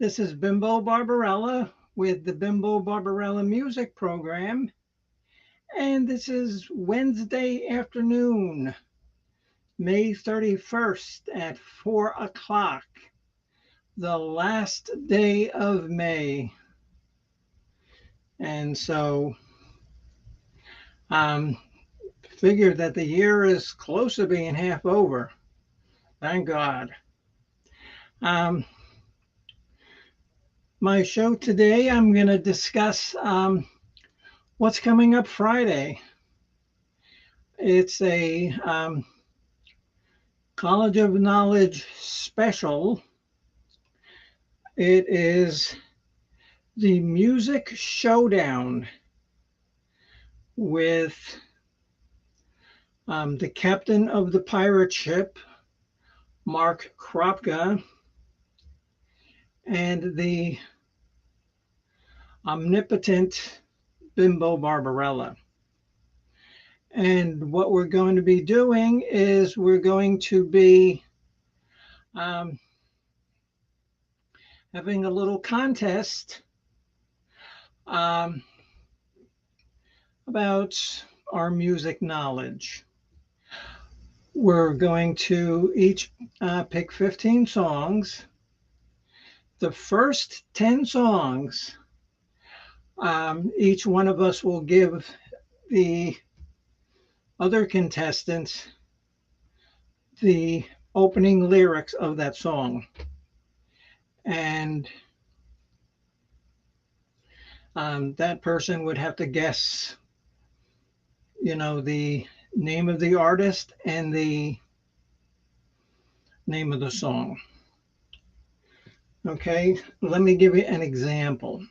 This is Bimbo Barbarella with the Bimbo Barbarella Music Program, and this is Wednesday afternoon, May 31st at 4 o'clock, the last day of May. And so, um, figure that the year is close to being half over. Thank God. Um, my show today, I'm going to discuss what's coming up Friday. It's a College of Knowledge special. It is the Music Showdown with the captain of the pirate ship, Mark Kropka, and the omnipotent Bimbo Barbarella. And what we're going to be doing is we're going to be um, having a little contest um, about our music knowledge. We're going to each pick 15 songs. The first 10 songs, each one of us will give the other contestant the opening lyrics of that song. And that person would have to guess, the name of the artist and the name of the song. Okay, let me give you an example.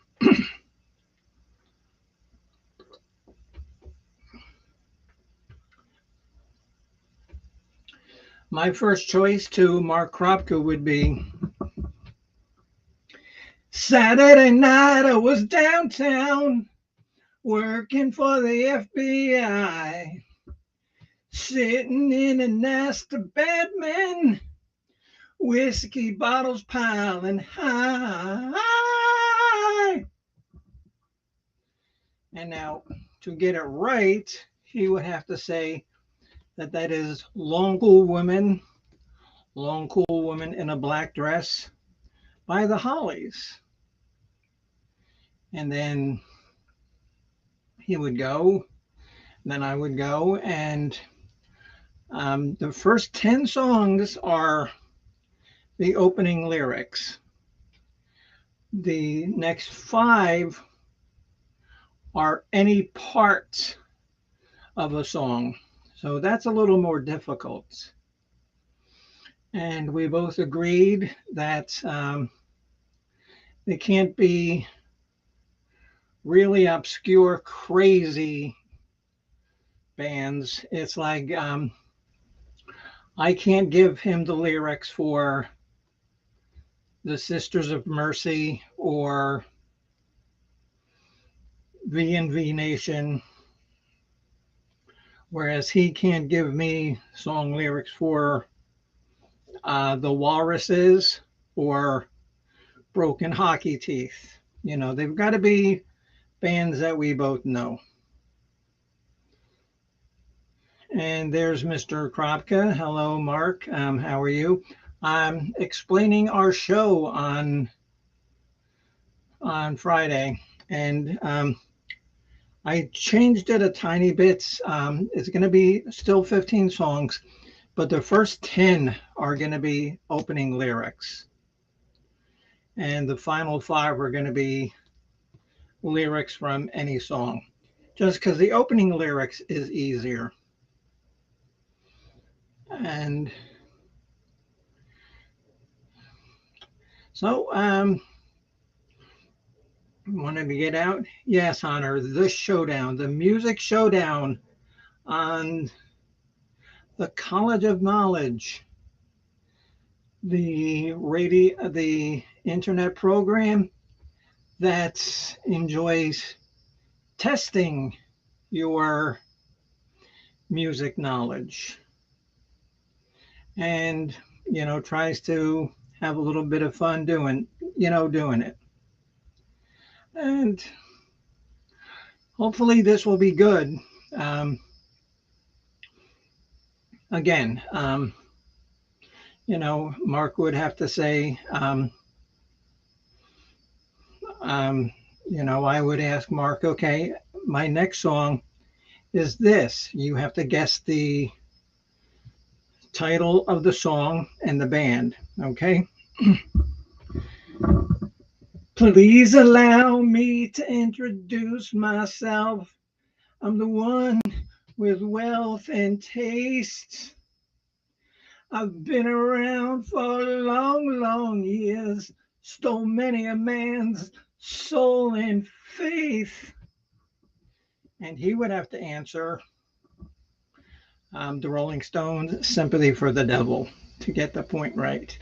My first choice to Mark Kropka would be Saturday night I was downtown working for the FBI, sitting in a nest of bad men, whiskey bottles piling high. And now, to get it right, he would have to say that is Long Cool Woman in a Black Dress by the Hollies. And then he would go, then I would go, and the first 10 songs are the opening lyrics. The next 5 are any part of a song. So that's a little more difficult. And we both agreed that they can't be really obscure, crazy bands. It's like I can't give him the lyrics for the Sisters of Mercy or V&V Nation, whereas he can't give me song lyrics for the Walruses or Broken Hockey Teeth. They've got to be bands that we both know. And there's Mr. Kropka. Hello, Mark. How are you? I'm explaining our show on Friday, and I changed it a tiny bit. It's going to be still 15 songs, but the first 10 are going to be opening lyrics. And the final 5 are going to be lyrics from any song, just because the opening lyrics is easier. And so, wanted to get out? Yes, Honor, the showdown, the music showdown on the College of Knowledge, the internet program that enjoys testing your music knowledge and tries to have a little bit of fun doing it. And hopefully this will be good. Um, Again, Mark would have to say, I would ask Mark, okay, my next song is this. You have to guess the title of the song and the band, okay? Please allow me to introduce myself. I'm the one with wealth and taste. I've been around for long, long years, stole many a man's soul and faith. And he would have to answer the Rolling Stones' Sympathy for the Devil to get the point right.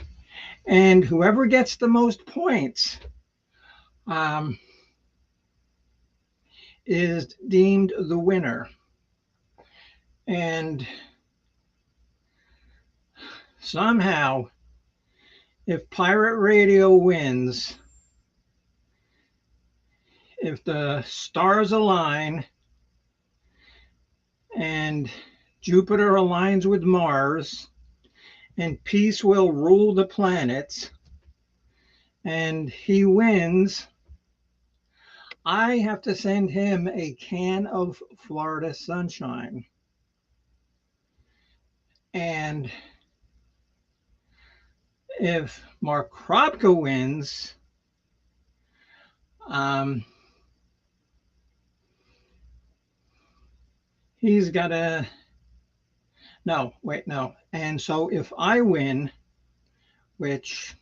And whoever gets the most points um, is deemed the winner. And somehow, if Pirate Radio wins, if the stars align and Jupiter aligns with Mars and peace will rule the planets and he wins, I have to send him a can of Florida Sunshine. And if Mark Kropka wins, he's got a no. And so if I win, which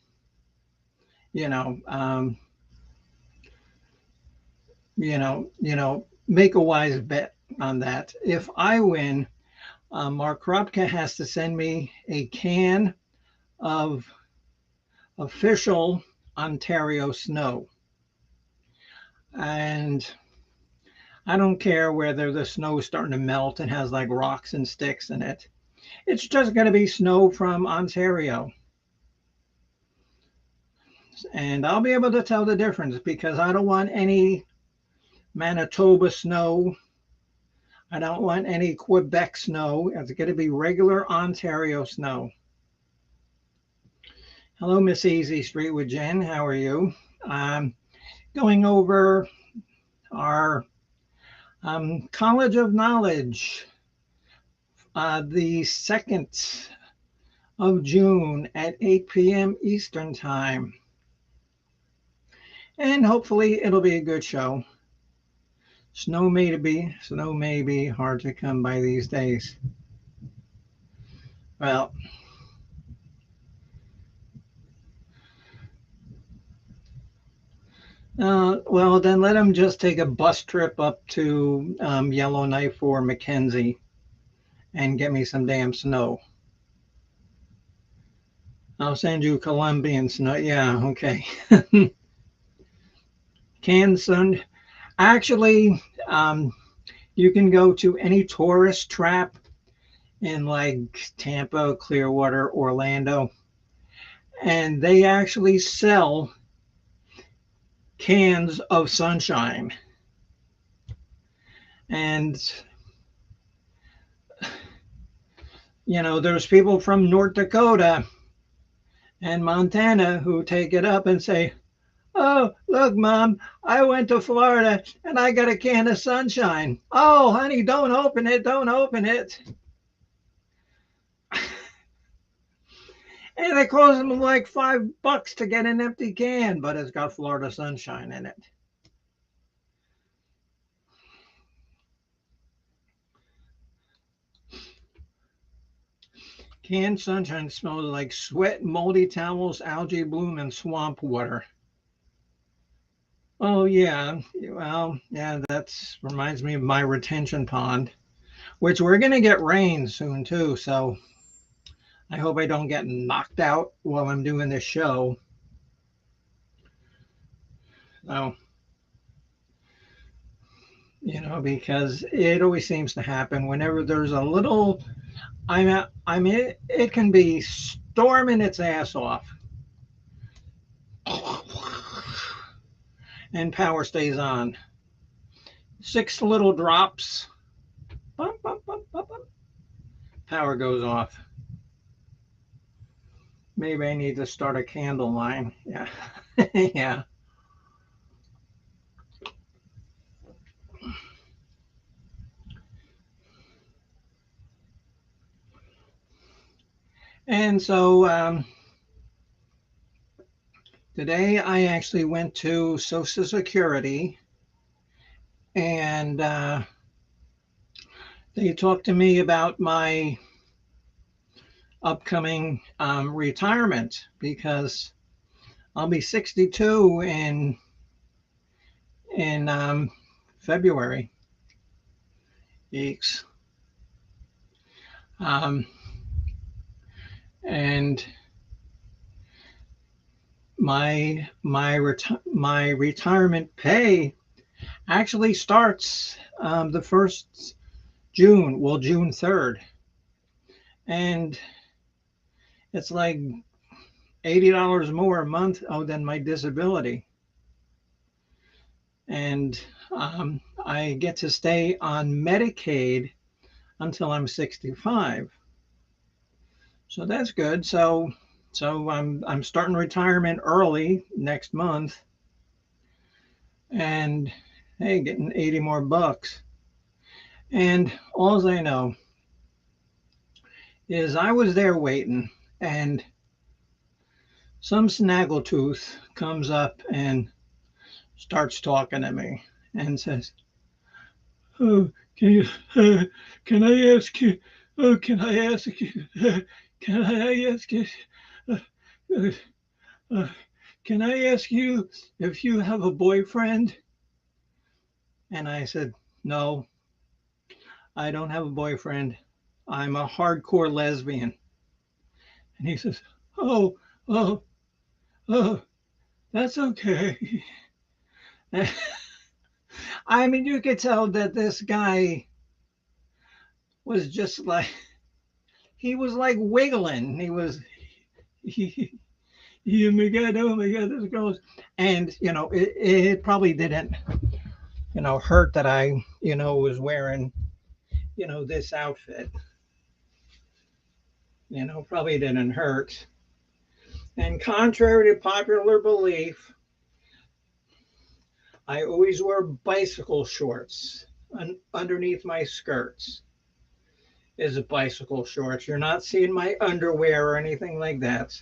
make a wise bet on that. If I win, Mark Kropka has to send me a can of official Ontario snow. And I don't care whether the snow is starting to melt and has like rocks and sticks in it. It's just going to be snow from Ontario. And I'll be able to tell the difference because I don't want any Manitoba snow. I don't want any Quebec snow. It's going to be regular Ontario snow. Hello, Miss Easy Street with Jen. How are you? Going over our College of Knowledge, the 2nd of June at 8 p.m. Eastern Time. And hopefully it'll be a good show. Snow may be hard to come by these days. Well, then let them just take a bus trip up to Yellowknife or Mackenzie and get me some damn snow. I'll send you Colombian snow. Yeah, okay. Canned sun. Actually, you can go to any tourist trap in like Tampa, Clearwater, Orlando, and they actually sell cans of sunshine. And there's people from North Dakota and Montana who take it up and say, "Oh, look, Mom, I went to Florida and I got a can of sunshine." "Oh, honey, don't open it. Don't open it." And it costs them like $5 to get an empty can, but it's got Florida sunshine in it. Canned sunshine smells like sweat, moldy towels, algae bloom, and swamp water. Oh, yeah. Well, yeah, that reminds me of my retention pond, which we're going to get rain soon, too. So I hope I don't get knocked out while I'm doing this show. So, because it always seems to happen whenever there's a little, it can be storming its ass off. and power stays on. 6 little drops, bump, bump, bump, bump, bump, power goes off. Maybe I need to start a candle line. Yeah. Yeah. And so today I actually went to Social Security, and they talked to me about my upcoming retirement, because I'll be 62 in February. Eeks. Um, and my retirement pay actually starts the first June, well, June 3rd, and it's like $80 more a month, oh, than my disability, and I get to stay on Medicaid until I'm 65. So that's good. So I'm starting retirement early next month, and hey, getting 80 more bucks. And all I know is I was there waiting, and some snaggletooth comes up and starts talking to me and says, "Oh, can you, can I ask you? Oh, can I ask you? Can I ask you? Uh, uh, uh, can I ask you if you have a boyfriend?" And I said, "No, I don't have a boyfriend. I'm a hardcore lesbian." And he says, "Oh, oh, oh, that's okay." I mean, you could tell that this guy was just like, he was like wiggling. He, oh my God, this girl's, and, it probably didn't, hurt that I, was wearing, this outfit, probably didn't hurt. And contrary to popular belief, I always wear bicycle shorts underneath my skirts. Is bicycle shorts. You're not seeing my underwear or anything like that.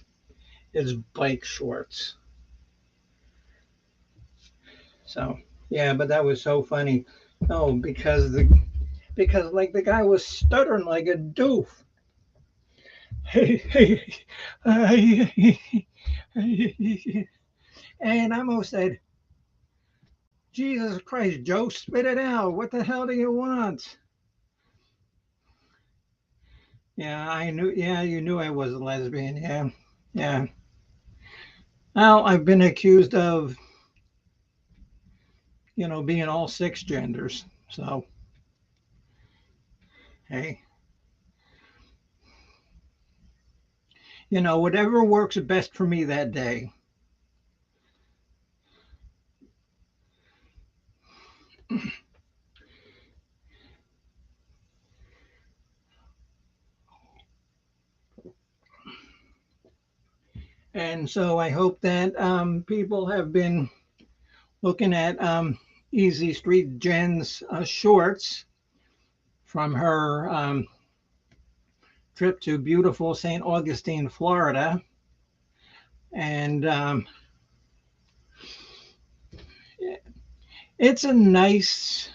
It's bike shorts. So yeah, but that was so funny. Oh, because like the guy was stuttering like a doof. Hey, hey, and I almost said, "Jesus Christ, Joe, spit it out. What the hell do you want?" Yeah, I knew. Yeah, you knew I was a lesbian. Yeah, yeah. Well, I've been accused of, being all 6 genders. So, hey, whatever works best for me that day. And so I hope that people have been looking at Easy Street Jen's shorts from her trip to beautiful St. Augustine, Florida. And it's a nice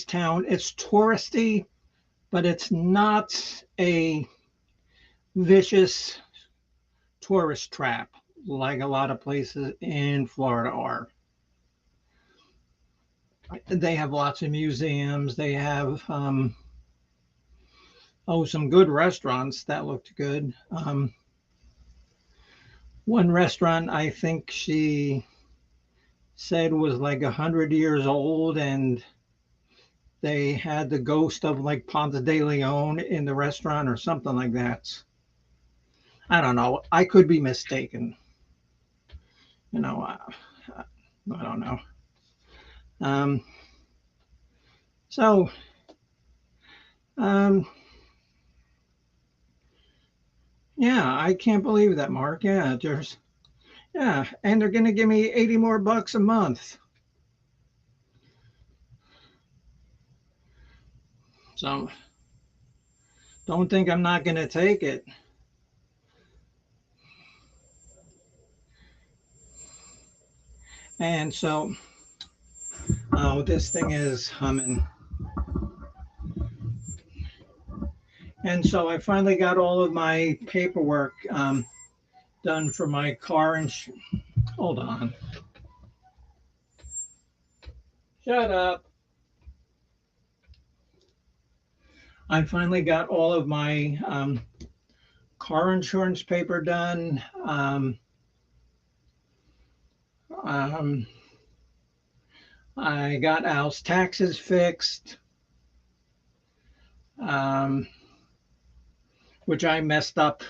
town. It's touristy, but it's not a vicious tourist trap like a lot of places in Florida are. They have lots of museums. They have some good restaurants that looked good. One restaurant I think she said was like 100 years old, and they had the ghost of like Ponce de Leon in the restaurant or something like that. I don't know. I could be mistaken. You know, I don't know. Um, so, um, yeah, I can't believe that, Mark. Yeah, and they're gonna give me 80 more bucks a month. So, don't think I'm not gonna take it. And so, oh, this thing is humming. And so I finally got all of my paperwork done for my car. And hold on, shut up. I finally got all of my car insurance paper done. Um, I got Al's taxes fixed, um, which I messed up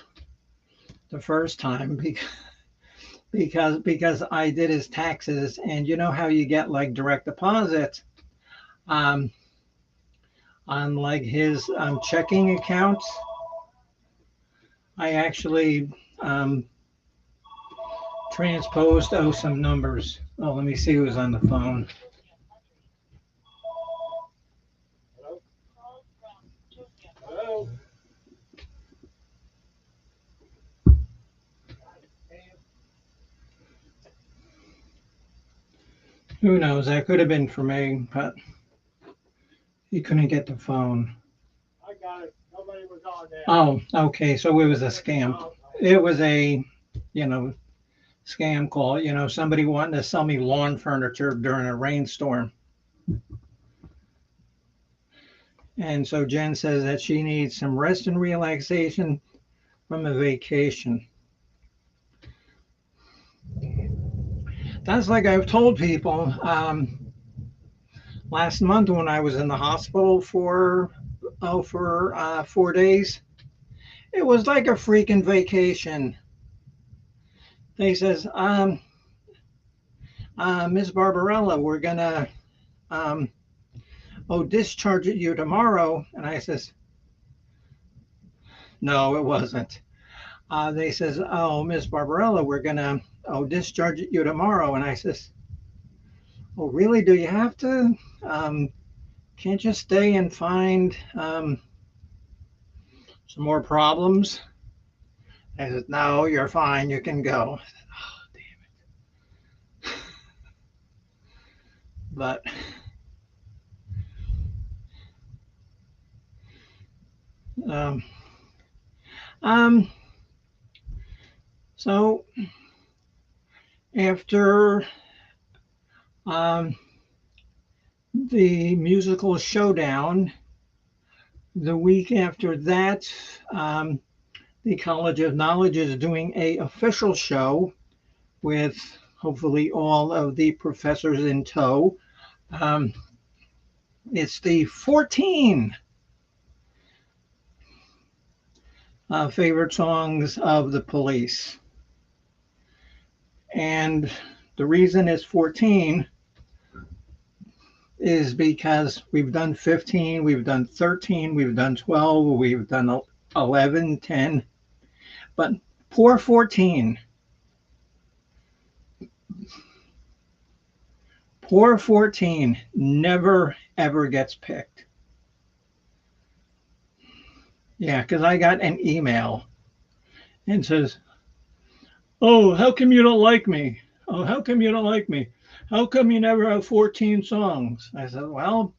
the first time because I did his taxes, and you know how you get like direct deposits um, on like his checking accounts. I actually transposed some numbers. Oh, let me see who's on the phone. Hello? Who knows? That could have been for me, but he couldn't get the phone. I got it. Nobody was on there. Oh, okay. So it was a scam. It was a, you know, scam call. You know, somebody wanting to sell me lawn furniture during a rainstorm. And so Jen says that she needs some rest and relaxation from a vacation. That's like I've told people last month when I was in the hospital for 4 days. It was like a freaking vacation. They says, Miss Barbarella, we're gonna um, discharge you tomorrow. And I says, no, it wasn't. They says, oh, Miss Barbarella, we're gonna discharge you tomorrow. And I says, oh, really? Do you have to? Can't you stay and find some more problems? I said, no, you're fine. You can go. I said, oh, damn it. But um, um, so after um, the musical Showdown, the week after that, the College of Knowledge is doing a official show with hopefully all of the professors in tow. Um, it's the 14 favorite songs of the Police. And the reason it's 14 is because we've done 15, we've done 13, we've done 12, we've done 11, 10, but poor 14. Poor 14 never ever gets picked. Yeah, because I got an email and says, oh, how come you don't like me? Oh, how come you don't like me? How come you never have 14 songs? I said, well,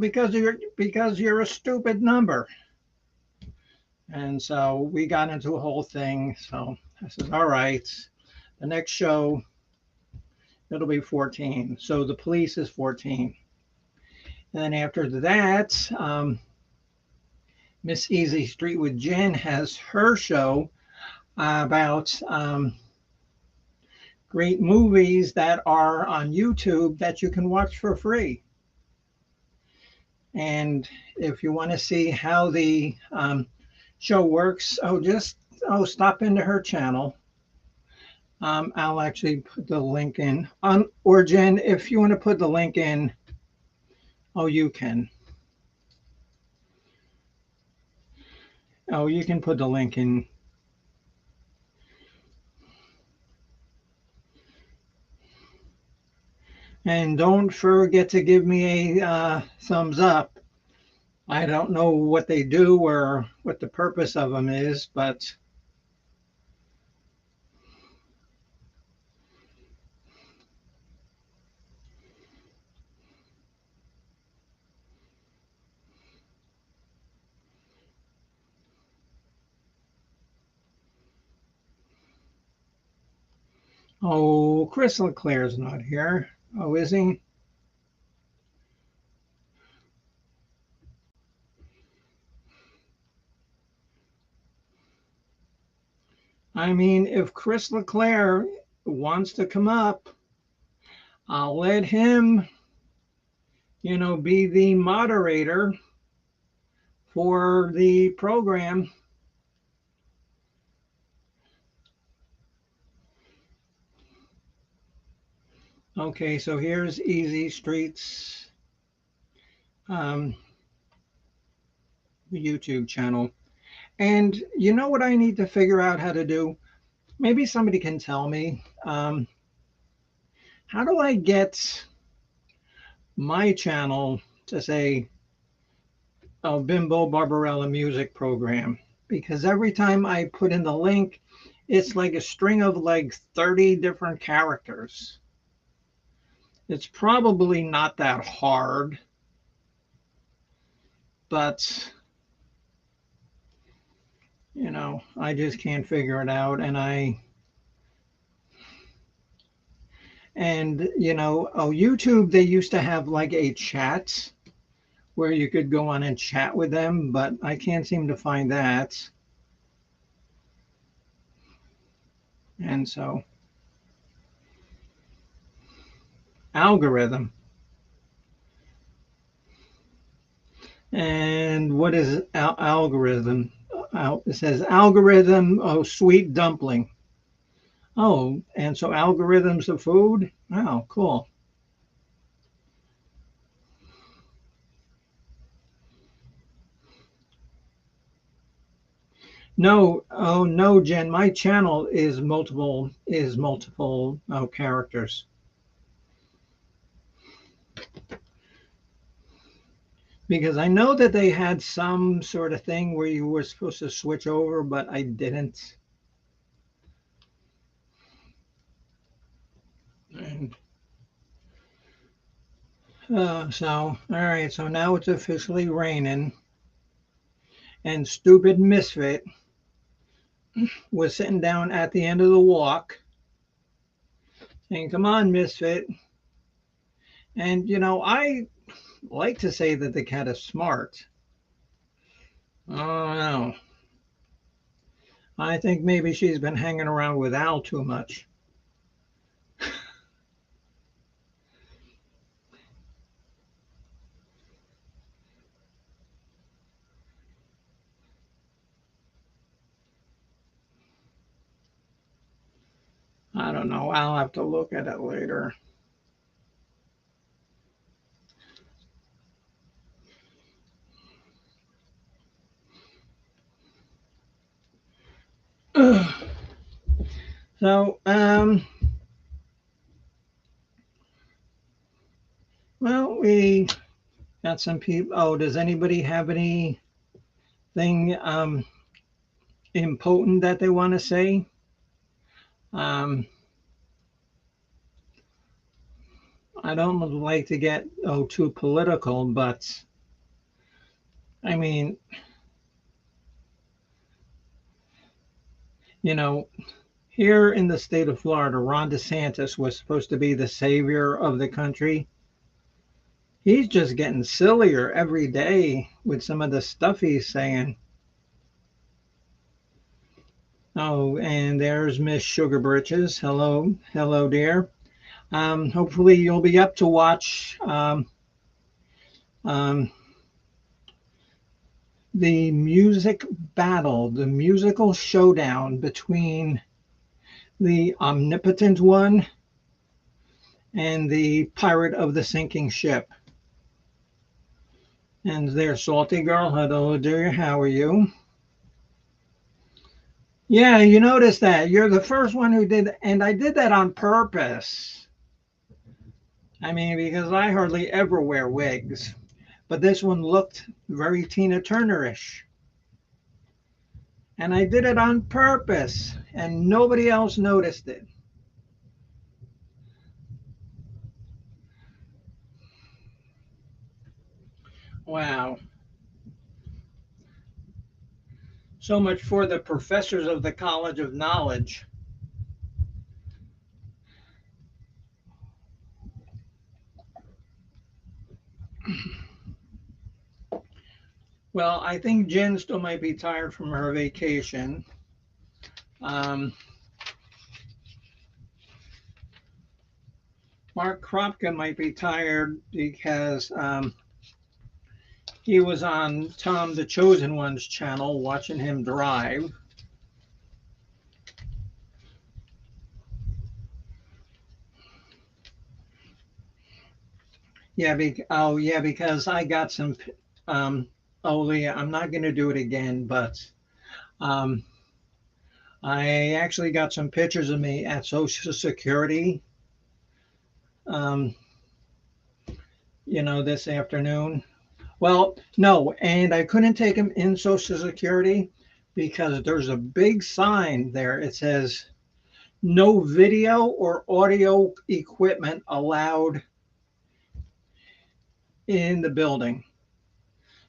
because you're a stupid number. And so we got into a whole thing. So I said, all right, the next show, it'll be 14. So the Police is 14. And then after that, Miss Easy Street with Jen has her show about great movies that are on YouTube that you can watch for free. And if you want to see how the show works, just stop into her channel. I'll actually put the link in. Or Jen, if you want to put the link in, oh, you can. Oh, you can put the link in. And don't forget to give me a thumbs up. I don't know what they do or what the purpose of them is, but oh, Chris LeClaire's not here. Oh, is he? I mean, if Chris LeClaire wants to come up, I'll let him, be the moderator for the program. Okay, so here's Easy Streets um, YouTube channel. And you know what I need to figure out how to do? Maybe somebody can tell me. How do I get my channel to say, oh, Bimbo Barbarella music program? Because every time I put in the link, it's like a string of like 30 different characters. It's probably not that hard, but I just can't figure it out. And YouTube, they used to have like a chat where you could go on and chat with them, but I can't seem to find that. And so, algorithm. And what is algorithm? It says algorithm, oh, sweet dumpling. Oh, and so algorithms of food? Oh, cool. No, oh no, Jen, my channel is multiple characters. Because I know that they had some sort of thing where you were supposed to switch over, but I didn't. And so, all right, so now it's officially raining, and stupid Misfit was sitting down at the end of the walk saying, "Come on, Misfit." And I like to say that the cat is smart. Oh no, I think maybe she's been hanging around with Al too much. I don't know. I'll have to look at it later. So, well, we got some people. Oh, does anybody have anything important that they want to say? Um, I don't like to get too political, but I mean, you know, here in the state of Florida, Ron DeSantis was supposed to be the savior of the country. He's just getting sillier every day with some of the stuff he's saying. Oh, and there's Miss Sugar Britches. Hello, hello, dear. Hopefully, you'll be up to watch um, the music battle, the musical showdown between the Omnipotent One, and the Pirate of the Sinking Ship. And there's Salty Girl. Hello, dear. How are you? Yeah, you noticed that. You're the first one who did, and I did that on purpose. I mean, because I hardly ever wear wigs, but this one looked very Tina Turner-ish. And I did it on purpose, and nobody else noticed it. Wow. So much for the professors of the College of Knowledge. Well, I think Jen still might be tired from her vacation. Um, Mark Kropka might be tired because he was on Tom the Chosen One's channel watching him drive. Yeah, oh yeah, because I got some. Oh yeah, I'm not going to do it again, but um, I actually got some pictures of me at Social Security. Um, this afternoon. Well, no, and I couldn't take them in Social Security because there's a big sign there. It says no video or audio equipment allowed in the building.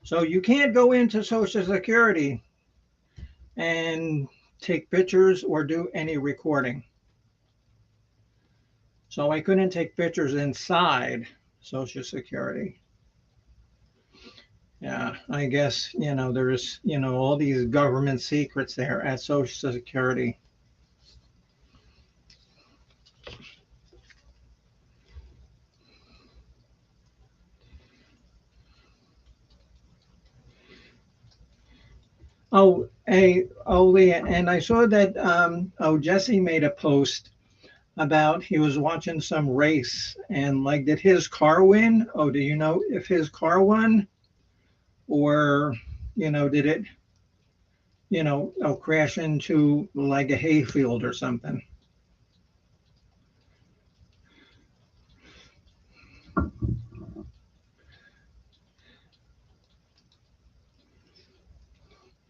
So you can't go into Social Security and take pictures or do any recording. So I couldn't take pictures inside Social Security. Yeah, I guess, there's, all these government secrets there at Social Security. Oh, hey, oh, Leah, and I saw that, Jesse made a post about he was watching some race and like, did his car win? Oh, do you know if his car won or, did it, crash into like a hayfield or something?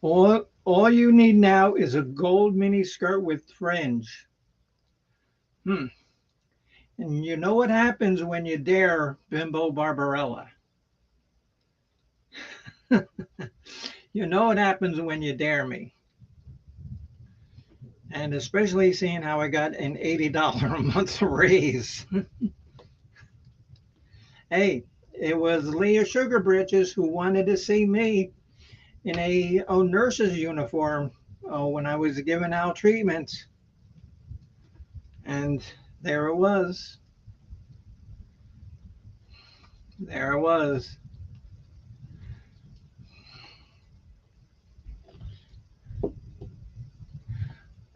All you need now is a gold mini skirt with fringe. Hmm. And you know what happens when you dare Bimbo Barbarella. You know what happens when you dare me. And especially seeing how I got an $80 a month raise. Hey, it was Leah Sugar Bridges who wanted to see me in a nurse's uniform when I was giving out treatments. And there it was. There it was.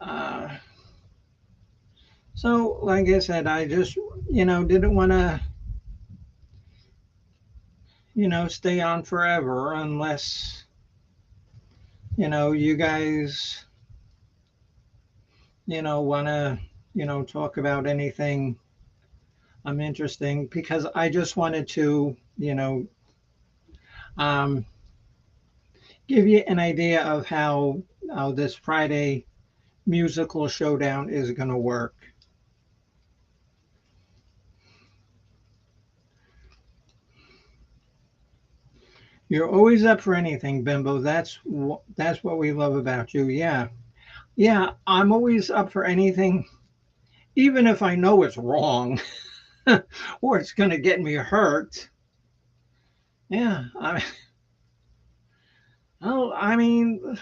Uh, so, like I said, I just, didn't want to, stay on forever unless, you guys, want to, talk about anything interesting because I just wanted to, um, give you an idea of how this Friday musical showdown is going to work. You're always up for anything, Bimbo. That's what we love about you. Yeah, yeah. I'm always up for anything, even if I know it's wrong or it's going to get me hurt. Yeah, I mean,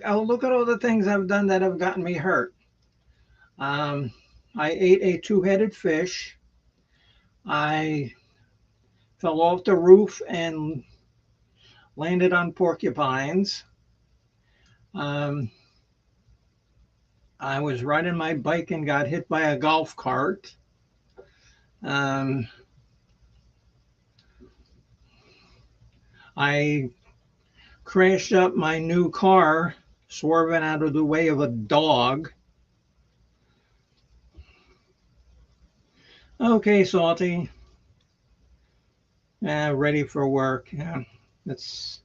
I'll look at all the things I've done that have gotten me hurt. Um, I ate a two-headed fish. I fell off the roof and landed on porcupines. Um, I was riding my bike and got hit by a golf cart. Um, I crashed up my new car, swerving out of the way of a dog. Okay, Salty. Ready for work. Yeah, that's.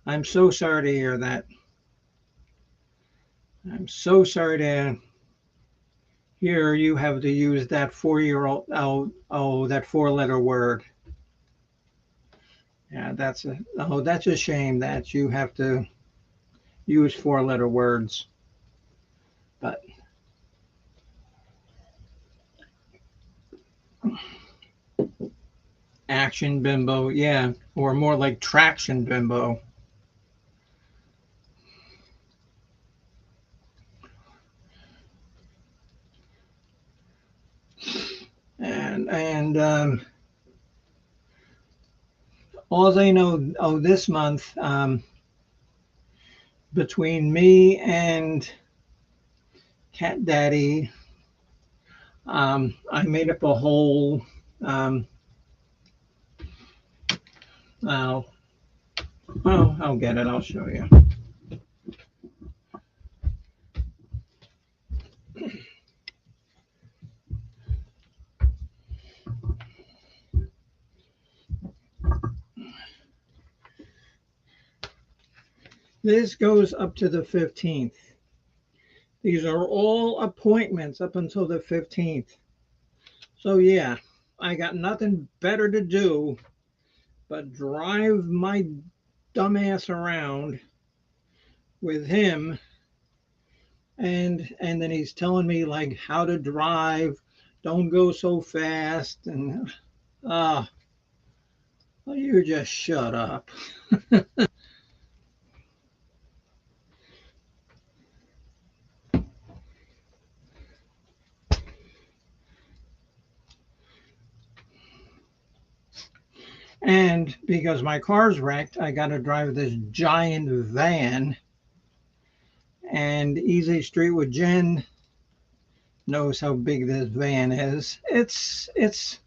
I'm so sorry to hear that. I'm so sorry to hear you have to use that 4-year-old. Oh, that four-letter word. Yeah, that's a shame that you have to use four-letter words. But action bimbo, yeah, or more like traction bimbo. And all they know, this month, between me and Cat Daddy, I made up a whole. Um, I'll, I'll get it. I'll show you. This goes up to the 15th. These are all appointments up until the 15th. So yeah, I got nothing better to do but drive my dumbass around with him, and then he's telling me like how to drive, don't go so fast, and ah, you just shut up. And because my car's wrecked, I got to drive this giant van. And Easy Street with Jen knows how big this van is. It's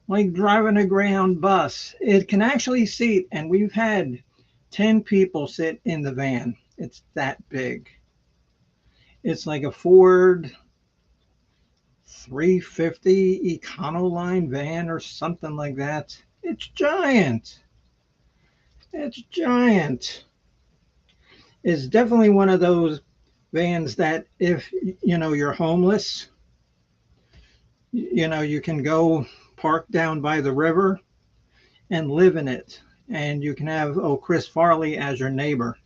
like driving a Greyhound bus. It can actually seat, and we've had 10 people sit in the van. It's that big. It's like a Ford 350 Econoline van or something like that. It's giant. It's giant. It's definitely one of those vans that if you're homeless, you can go park down by the river and live in it, and you can have Chris Farley as your neighbor.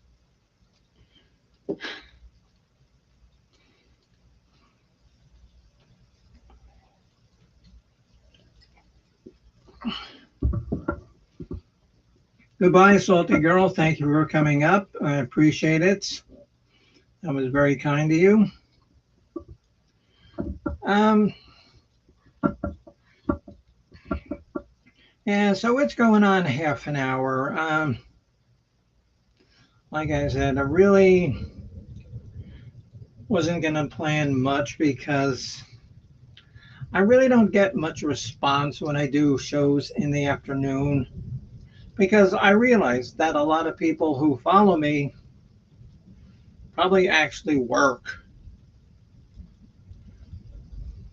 Goodbye, Salty Girl. Thank you for coming up. I appreciate it. That was very kind of you. Um, yeah, so it's going on half an hour. Like I said, I really wasn't going to plan much because I really don't get much response when I do shows in the afternoon, because I realize that a lot of people who follow me probably actually work.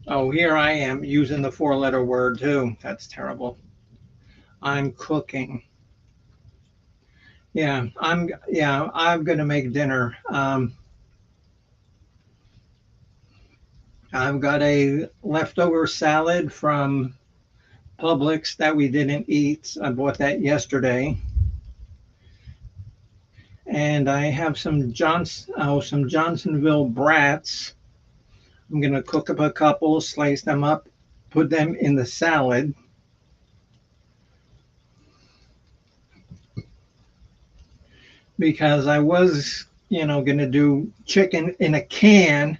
Oh, here I am using the four-letter word too. That's terrible. I'm cooking. I'm gonna make dinner. I've got a leftover salad from Publix that we didn't eat. I bought that yesterday. And I have some Johnsonville brats. I'm gonna cook up a couple, slice them up, put them in the salad. Because I was, gonna do chicken in a can,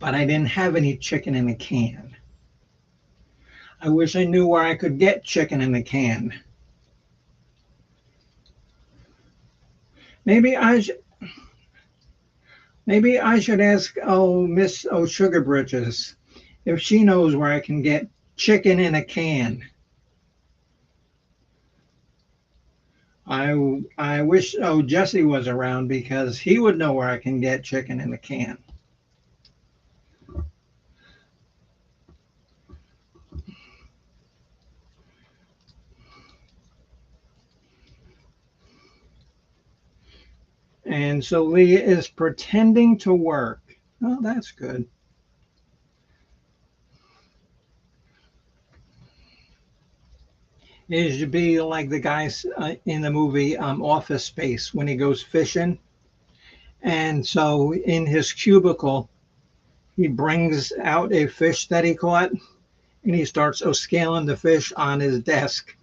but I didn't have any chicken in a can. I wish I knew where I could get chicken in a can. Maybe Maybe I should ask, Miss Sugar Britches, if she knows where I can get chicken in a can. I wish Jesse was around because he would know where I can get chicken in a can. And so Leah is pretending to work. Oh, that's good. It should be like the guys in the movie Office Space when he goes fishing. And so in his cubicle, he brings out a fish that he caught and he starts scaling the fish on his desk.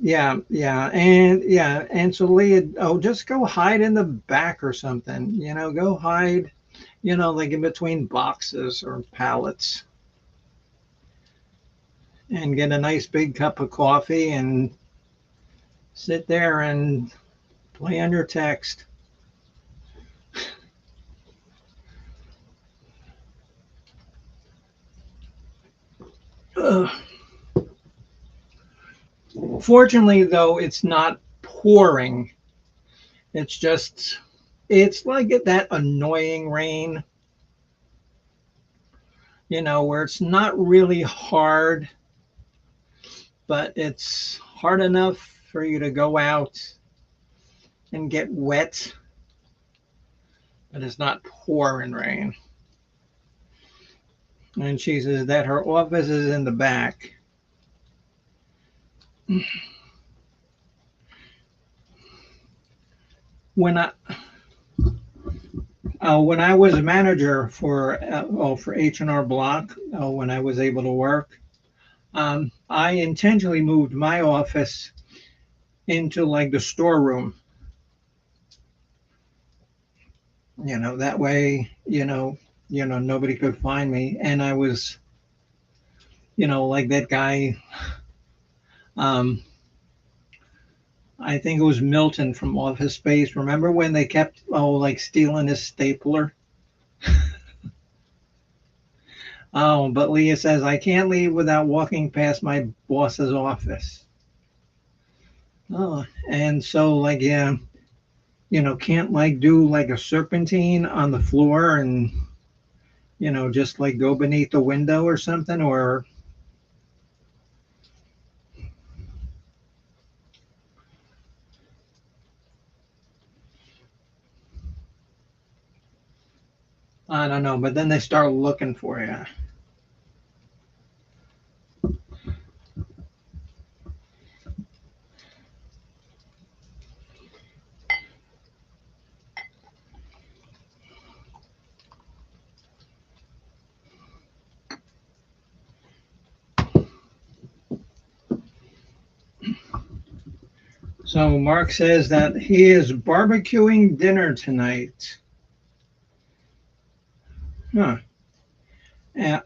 Yeah. And so Leah, just go hide in the back or something. Go hide, like in between boxes or pallets and get a nice big cup of coffee and sit there and play on your text. Ugh. Fortunately, though, it's not pouring. It's just, it's like that annoying rain, where it's not really hard, but it's hard enough for you to go out and get wet, but it's not pouring rain. And she says that her office is in the back. When I when I was a manager for H&R Block, when I was able to work, I intentionally moved my office into like the storeroom. That way, nobody could find me. And I was, like that guy. Um, I think it was Milton from Office Space. Remember when they kept like stealing his stapler? But Leah says I can't leave without walking past my boss's office. And so like yeah, can't like do like a serpentine on the floor and just like go beneath the window or something, or I don't know. But then they start looking for you. So Mark says that he is barbecuing dinner tonight. Huh. And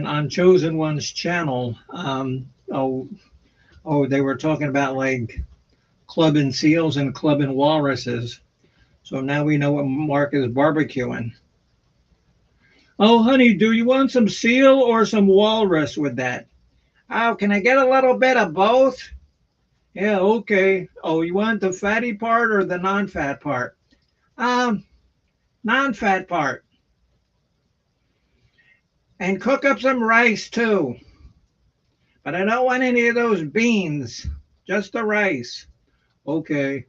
on Chosen One's channel, they were talking about like clubbing seals and clubbing walruses. So now we know what Mark is barbecuing. Oh, honey, do you want some seal or some walrus with that? Oh, can I get a little bit of both? Yeah, okay. Oh, you want the fatty part or the non-fat part? Um, Non-fat part. And cook up some rice too. But I don't want any of those beans. Just the rice. Okay.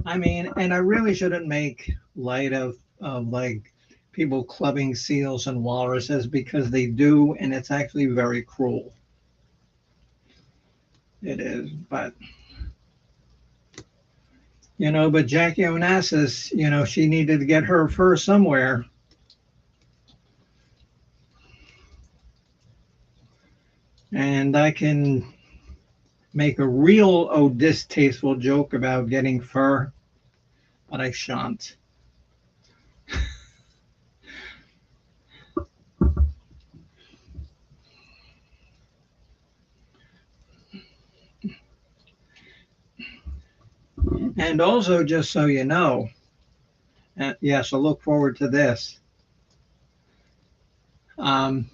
I mean, and I really shouldn't make light of like people clubbing seals and walruses because they do, and it's actually very cruel. It is, but Jackie Onassis, she needed to get her fur somewhere, and I can make a real distasteful joke about getting fur, but I shan't. And also, just so you know, yes, I look forward to this. Um,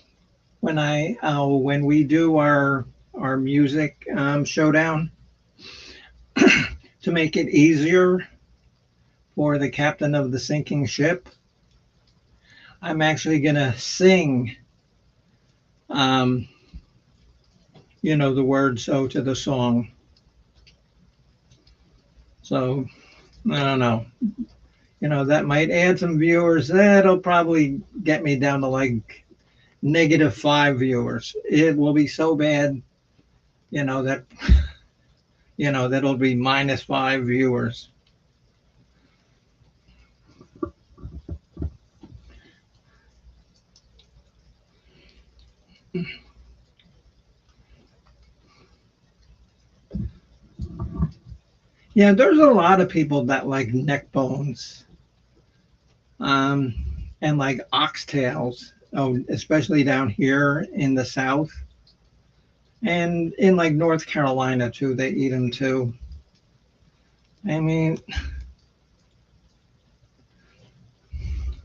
when we do our music showdown, to make it easier for the captain of the sinking ship, I'm actually gonna sing, um, the words to the song. So I don't know. That might add some viewers. That'll probably get me down to like -5 viewers. It will be so bad, that that'll be -5 viewers. Yeah, there's a lot of people that like neck bones, um, and like oxtails. Oh, especially down here in the South and in like North Carolina too. They eat them too. I mean,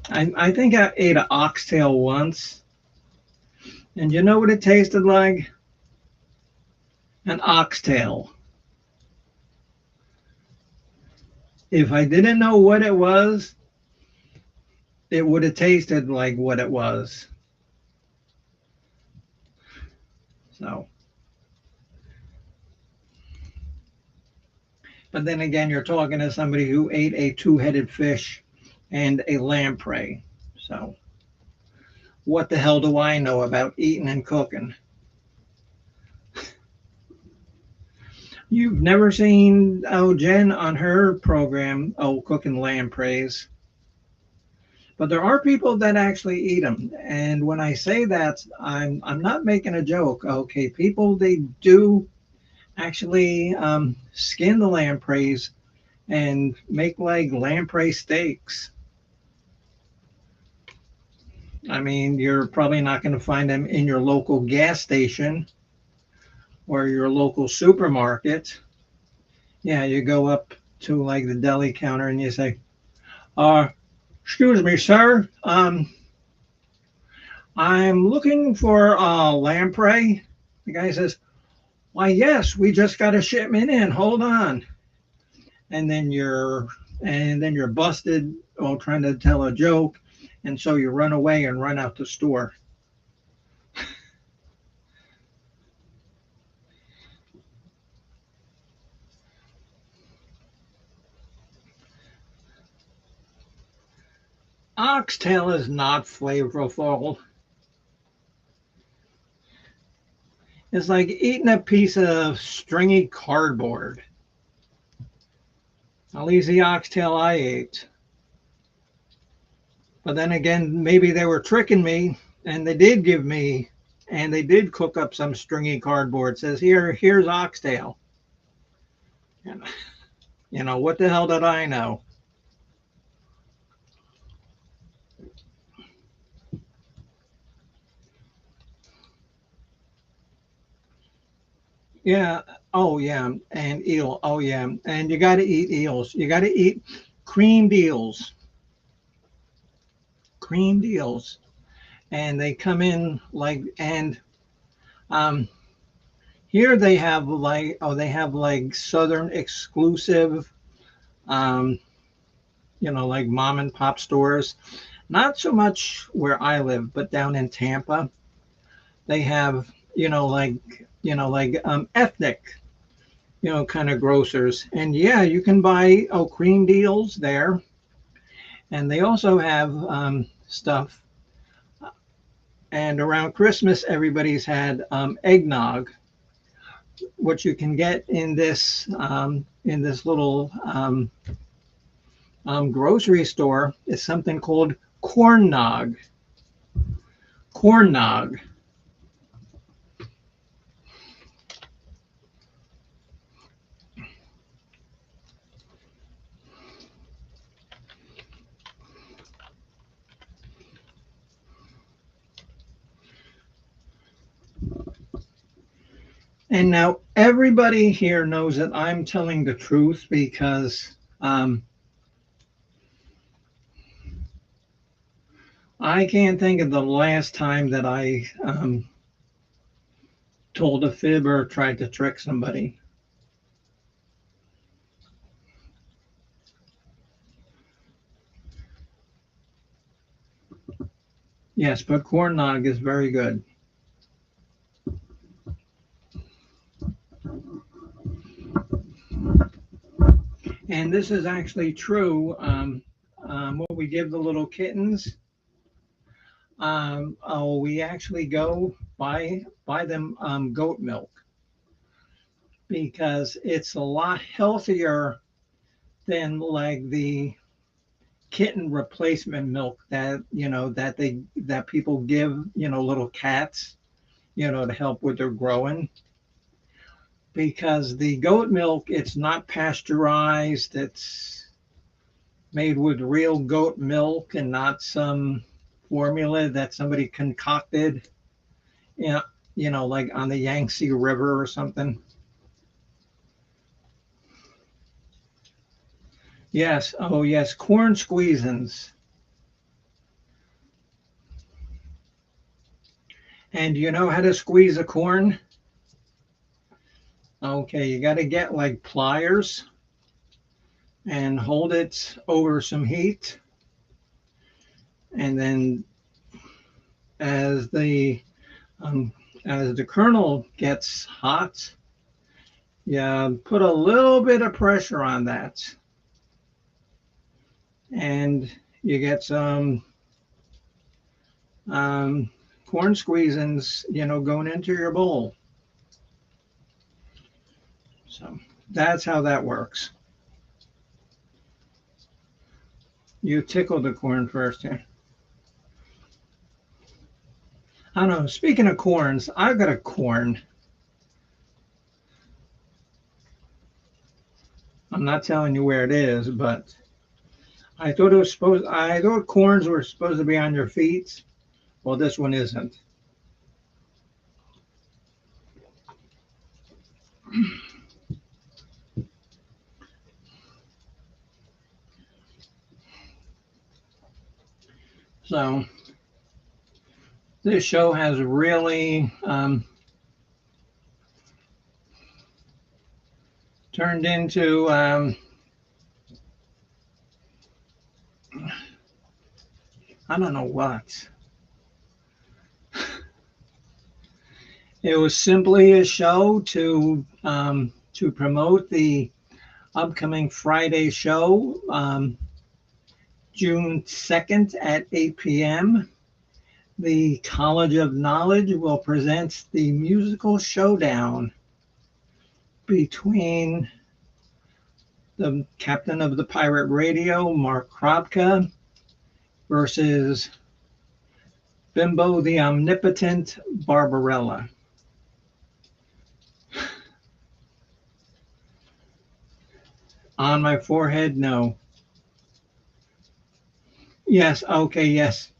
I think I ate an oxtail once, and you know what it tasted like? An oxtail. If I didn't know what it was, it would have tasted like what it was. So, but then again, you're talking to somebody who ate a two-headed fish and a lamprey. So, what the hell do I know about eating and cooking? You've never seen Jen on her program, cooking lampreys. But there are people that actually eat them, and when I say that, I'm not making a joke. Okay, people they do actually skin the lampreys and make like lamprey steaks. I mean, you're probably not going to find them in your local gas station or your local supermarket. Yeah, you go up to like the deli counter and you say, excuse me, sir. I'm looking for a lamprey. The guy says, why, yes, we just got a shipment in. Hold on. And then you're busted while trying to tell a joke, and so you run away and run out the store. Oxtail is not flavorful. It's like eating a piece of stringy cardboard. At least the oxtail I ate. But then again, maybe they were tricking me, and they did cook up some stringy cardboard. It says here's oxtail. And, what the hell did I know? Yeah. Oh yeah. And eel. Oh yeah. And you got to eat eels. You got to eat creamed eels. Creamed eels. And they come in like um here they have like southern exclusive um like mom and pop stores. Not so much where I live, but down in Tampa, they have ethnic kind of grocers. And yeah, you can buy cream deals there. And they also have stuff. And around Christmas, everybody's had eggnog. What you can get in this little grocery store is something called corn nog. Corn nog. And now everybody here knows that I'm telling the truth because I can't think of the last time that I told a fib or tried to trick somebody. Yes, but corn nog is very good. And this is actually true. What we give the little kittens, we actually go buy them goat milk because it's a lot healthier than like the kitten replacement milk that that people give little cats to help with their growing, because the goat milk, it's not pasteurized, it's made with real goat milk and not some formula that somebody concocted, you know, like on the Yangtze River or something. Yes, oh yes, corn squeezins. And do you know how to squeeze a corn? Okay, you got to get like pliers and hold it over some heat. And then as the um, as the kernel gets hot, you put a little bit of pressure on that, and you get some um, corn squeezins, going into your bowl. So that's how that works. You tickle the corn first here. I don't know. Speaking of corns, I've got a corn. I'm not telling you where it is, but I thought corns were supposed to be on your feet. Well, this one isn't. So this show has really turned into I don't know what. It was simply a show to promote the upcoming Friday show, June 2nd at 8 p.m. The College of Knowledge will present the musical showdown between the captain of the pirate radio, Mark Kropka, versus Bimbo the Omnipotent Barbarella. On my forehead, no. Yes, okay, yes.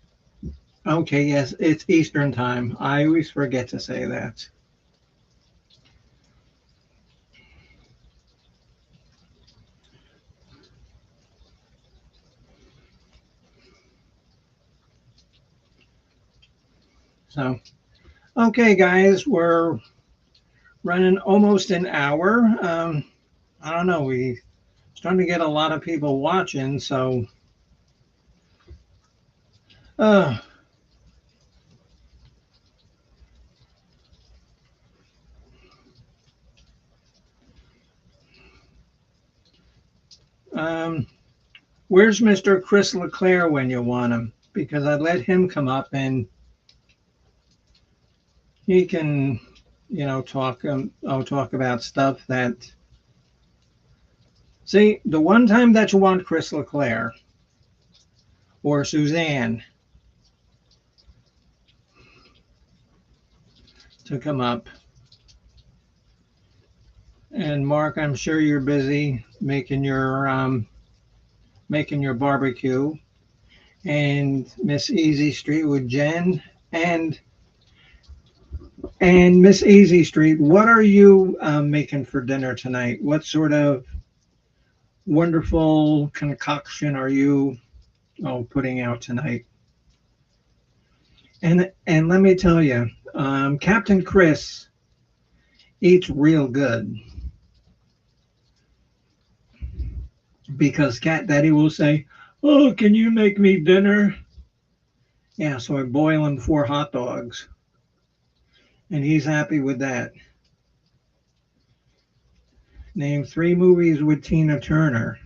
Okay, yes, it's Eastern time. I always forget to say that. So, okay, guys, we're running almost an hour. I don't know, we starting to get a lot of people watching, so uh, um, where's Mr. Chris LeClaire when you want him? Because I'd let him come up and he can, talk about stuff that. See, the one time that you want Chris LeClaire or Suzanne to come up, and Mark, I'm sure you're busy making your barbecue, and Miss Easy Street with Jen, and And Miss Easy Street, what are you making for dinner tonight? What sort of wonderful concoction are you putting out tonight? And let me tell you, Captain Chris eats real good because Cat Daddy will say, "Oh, can you make me dinner?" Yeah, so I boil him 4 hot dogs, and he's happy with that. Name 3 movies with Tina Turner.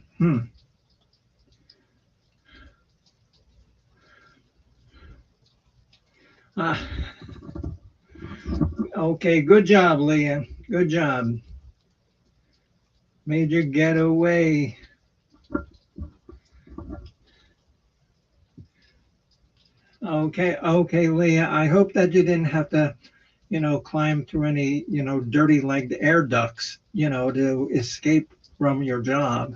Ah, okay, good job, Leah. Good job. Major Getaway. Okay, okay, Leah. I hope that you didn't have to, climb through any, dirty legged air ducts, to escape from your job.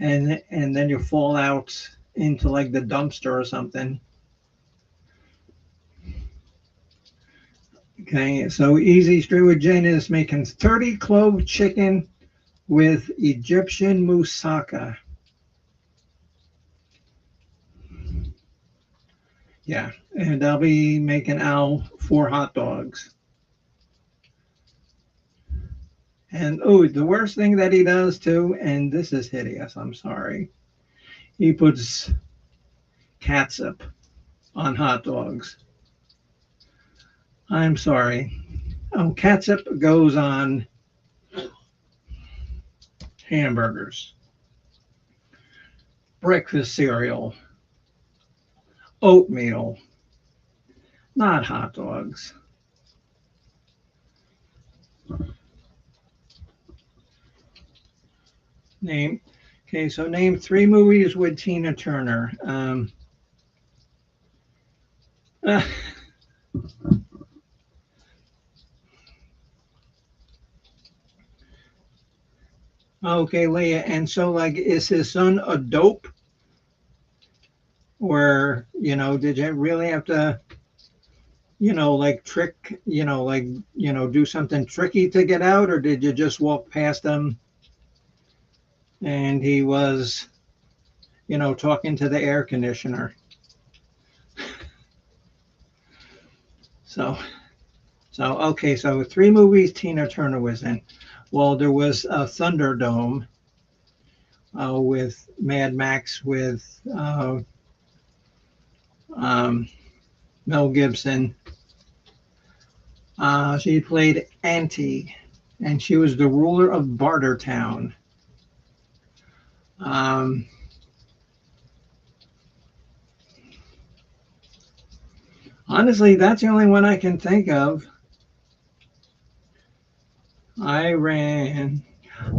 And then you fall out into like the dumpster or something. Okay, so Easy Street with Jen is making 30 clove chicken with Egyptian moussaka. Yeah, and I'll be making Al 4 hot dogs. And oh, the worst thing that he does too, and this is hideous, I'm sorry. He puts catsup on hot dogs. I'm sorry. Oh, catsup goes on hamburgers, breakfast cereal, oatmeal, not hot dogs. Name. Okay, so name 3 movies with Tina Turner. Uh, okay, Leah. And so, like, is his son a dope, or did you really have to, like trick, like do something tricky to get out, or did you just walk past him and he was, talking to the air conditioner? So, so okay, so 3 movies Tina Turner was in. Well, there was a Thunderdome with Mad Max with um, Mel Gibson. She played Auntie, and she was the ruler of Bartertown. Um, Honestly, that's the only one I can think of. I ran,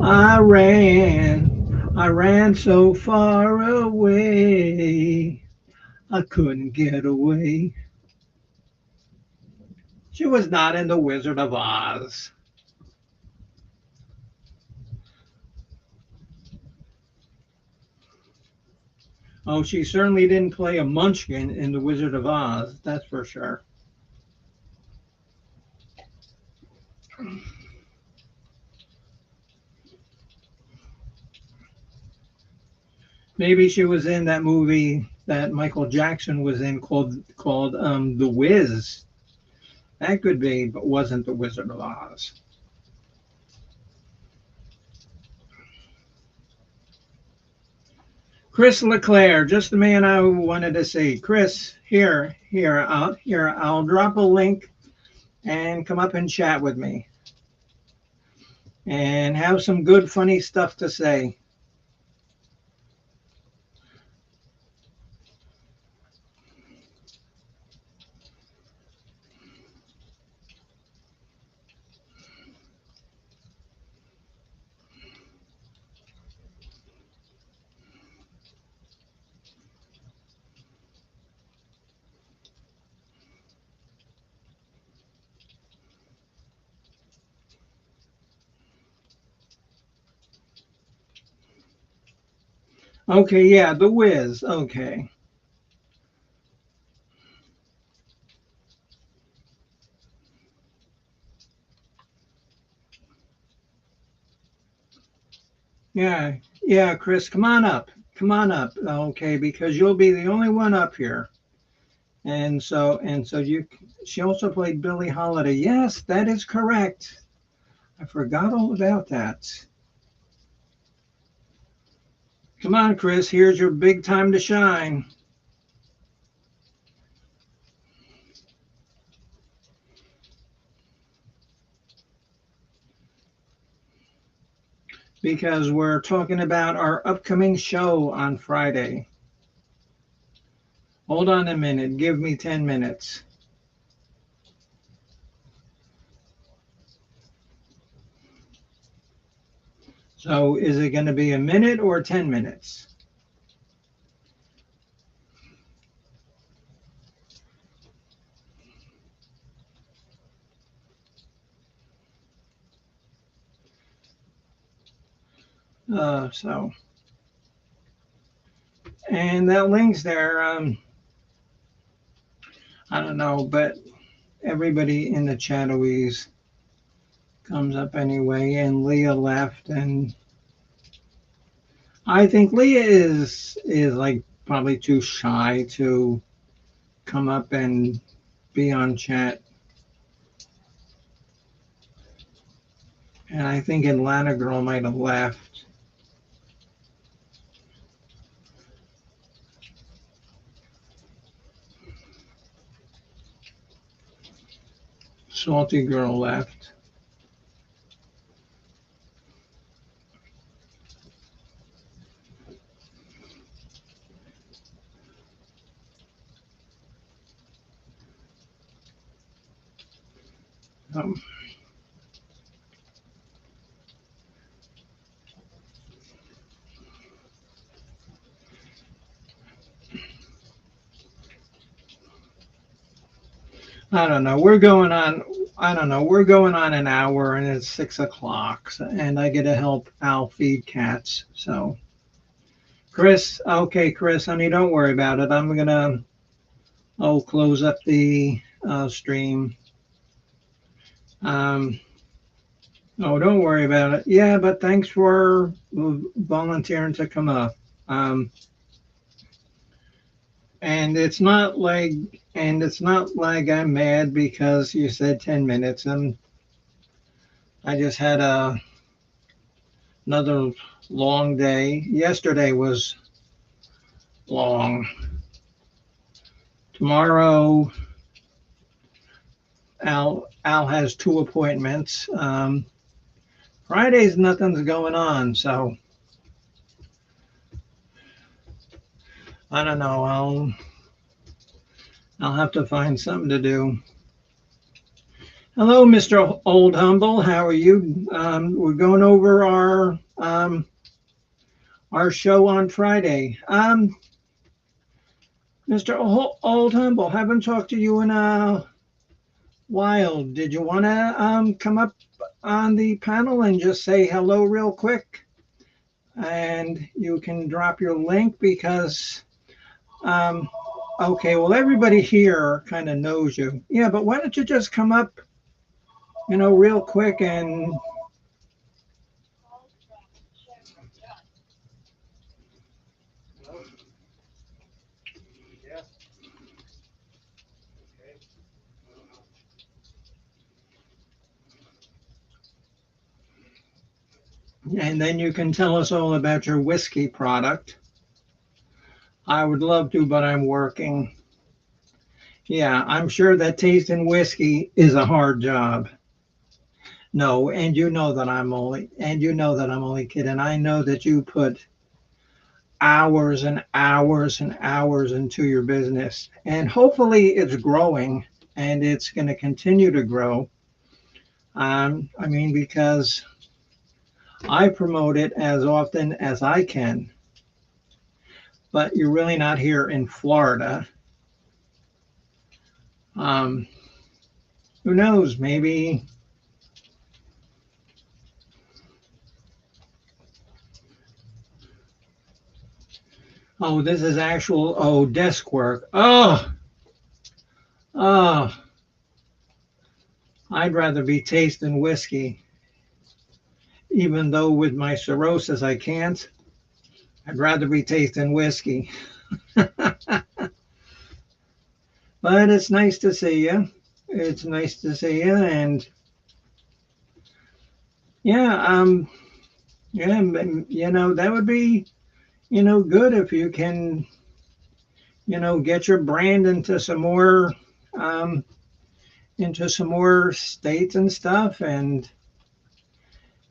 I ran so far away, I couldn't get away. She was not in The Wizard of Oz. Oh, she certainly didn't play a munchkin in The Wizard of Oz, that's for sure. Maybe she was in that movie that Michael Jackson was in called The Wiz. That could be, but wasn't The Wizard of Oz. Chris LeClaire, just the man I wanted to see. Chris, I'll drop a link and come up and chat with me and have some good, funny stuff to say. Okay, yeah, The Wiz. Okay. Yeah, yeah, Chris, come on up. Come on up, okay, because you'll be the only one up here. And so you she also played Billie Holiday. Yes, that is correct. I forgot all about that. Come on, Chris, here's your big time to shine. Because we're talking about our upcoming show on Friday. Hold on a minute. Give me 10 minutes. So is it going to be a minute or 10 minutes? So, and that link's there. I don't know, but everybody in the chatteries comes up anyway. And Leah left, and I think Leah is like probably too shy to come up and be on chat. And I think Atlanta Girl might have left. Salty Girl left. Um, I don't know. We're going on. I don't know. We're going on an hour, and it's 6 o'clock, and I get to help Al feed cats. So, Chris, okay, Chris, honey, don't worry about it. I'm gonna. I'll close up the stream. Um, oh, don't worry about it. Yeah, but thanks for volunteering to come up. Um, and it's not like I'm mad because you said 10 minutes, and I just had another long day. Yesterday was long. Tomorrow, Al has two appointments. Fridays, nothing's going on, so I don't know. I'll have to find something to do. Hello, Mr. Old Humble. How are you? We're going over our show on Friday. Mr. Old Humble, haven't talked to you in a while. Did you want to come up on the panel and just say hello real quick? And you can drop your link because, okay, well, everybody here kind of knows you. Yeah, but why don't you just come up, real quick and then you can tell us all about your whiskey product. I would love to, but I'm working. Yeah, I'm sure that tasting whiskey is a hard job. No, and you know that I'm only kidding. I know that you put hours and hours and hours into your business, and hopefully it's growing and it's going to continue to grow. I mean, because I promote it as often as I can, but you're really not here in Florida. Um, who knows? Maybe. Oh, this is actual, desk work. Oh, I'd rather be tasting whiskey. even though with my cirrhosis I can't. I'd rather be tasting whiskey. But it's nice to see you. It's nice to see you, and yeah, yeah, that would be, good if you can, get your brand um, into some more states and stuff, and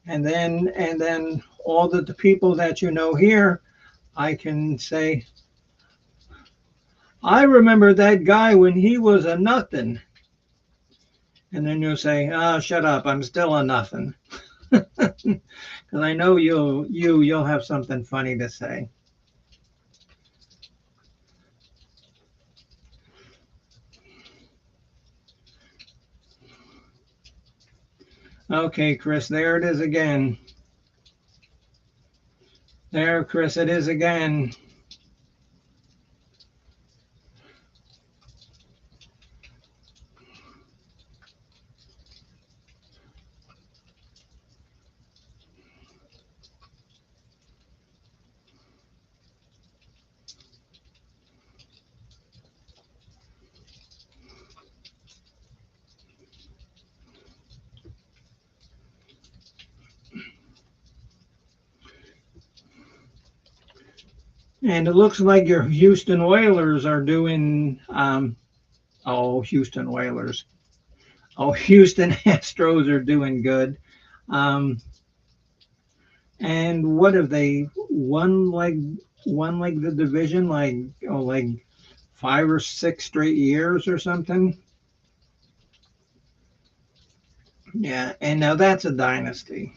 then all the people that you know here, I can say, I remember that guy when he was a nothing, and then you'll say, "Oh, shut up, I'm still a nothing," because I know you'll have something funny to say. Okay, Chris, there it is again. There, Chris, it is again. And it looks like your Houston Oilers are doing, Houston Oilers. Oh, Houston Astros are doing good. Um, and what have they won like the division like 5 or 6 straight years or something? Yeah, and now that's a dynasty.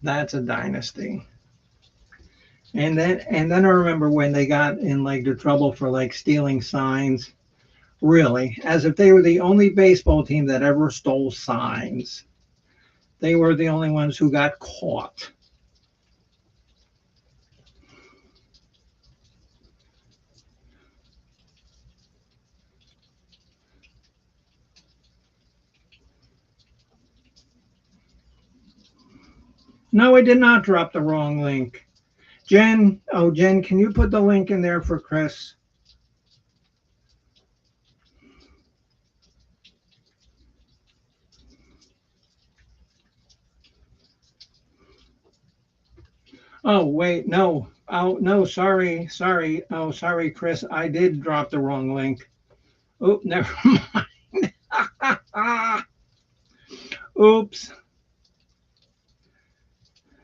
That's a dynasty. And then I remember when they got in like the trouble for like stealing signs. Really, as if they were the only baseball team that ever stole signs. They were the only ones who got caught. No, I did not drop the wrong link. Jen, can you put the link in there for Chris? Oh, wait, no. Oh, no, sorry. Oh, sorry, Chris. I did drop the wrong link. Oh, never mind. Oops.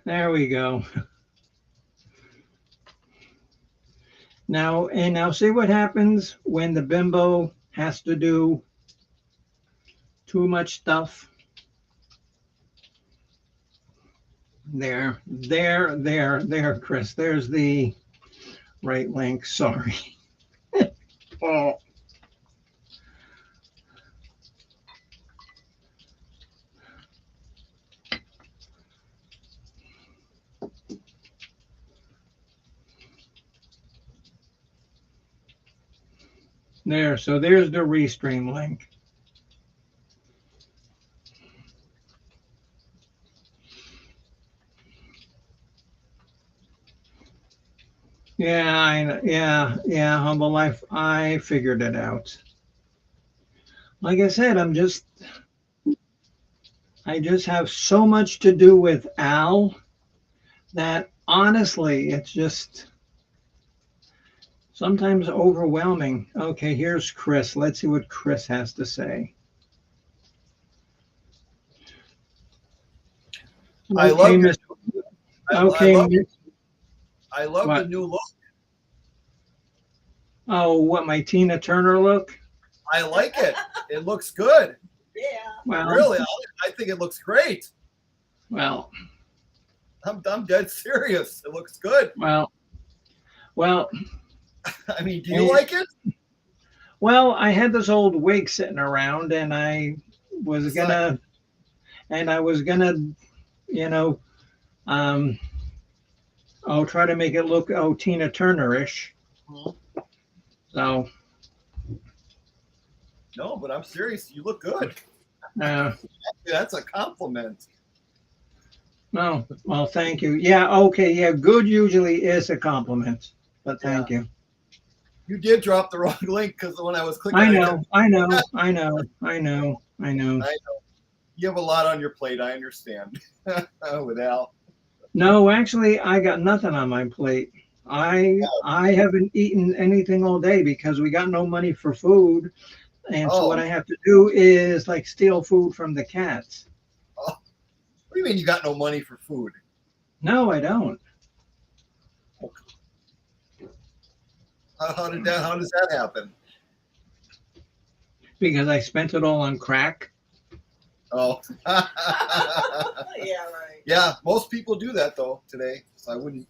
There we go. Now see what happens when the bimbo has to do too much stuff. There, Chris. There's the right link. Sorry. Oh, there. So there's the restream link. Yeah, humble life. I figured it out. Like I said, I just have so much to do with Al that honestly, it's just sometimes overwhelming. Okay, here's Chris. Let's see what Chris has to say. I love Okay, your, Miss. Okay, I love the what? new look. Oh, what, my Tina Turner look? I like it. It looks good. Well, Really, I think it looks great. well, I'm dead serious. It looks good. well, well. I mean, do you like it? Well, I had this old wig sitting around, and was It's like, gonna, I was gonna, you know, um, try to make it look Tina Turner-ish. So no, but I'm serious. You look good. Uh, That's a compliment. no, well, thank you. Yeah, okay, yeah, good usually is a compliment, but Yeah. thank you. You did drop the wrong link because when I was clicking I on it, know, I know, I know, I know, I know. I know you have a lot on your plate. I understand. With Al. No, actually, I got nothing on my plate. I haven't eaten anything all day because we got no money for food, and so Oh, what I have to do is like steal food from the cats. oh, what do you mean you got no money for food? No, I don't, How does that happen? because I spent it all on crack. Oh, Yeah, right. yeah. Most people do that though today. So I wouldn't.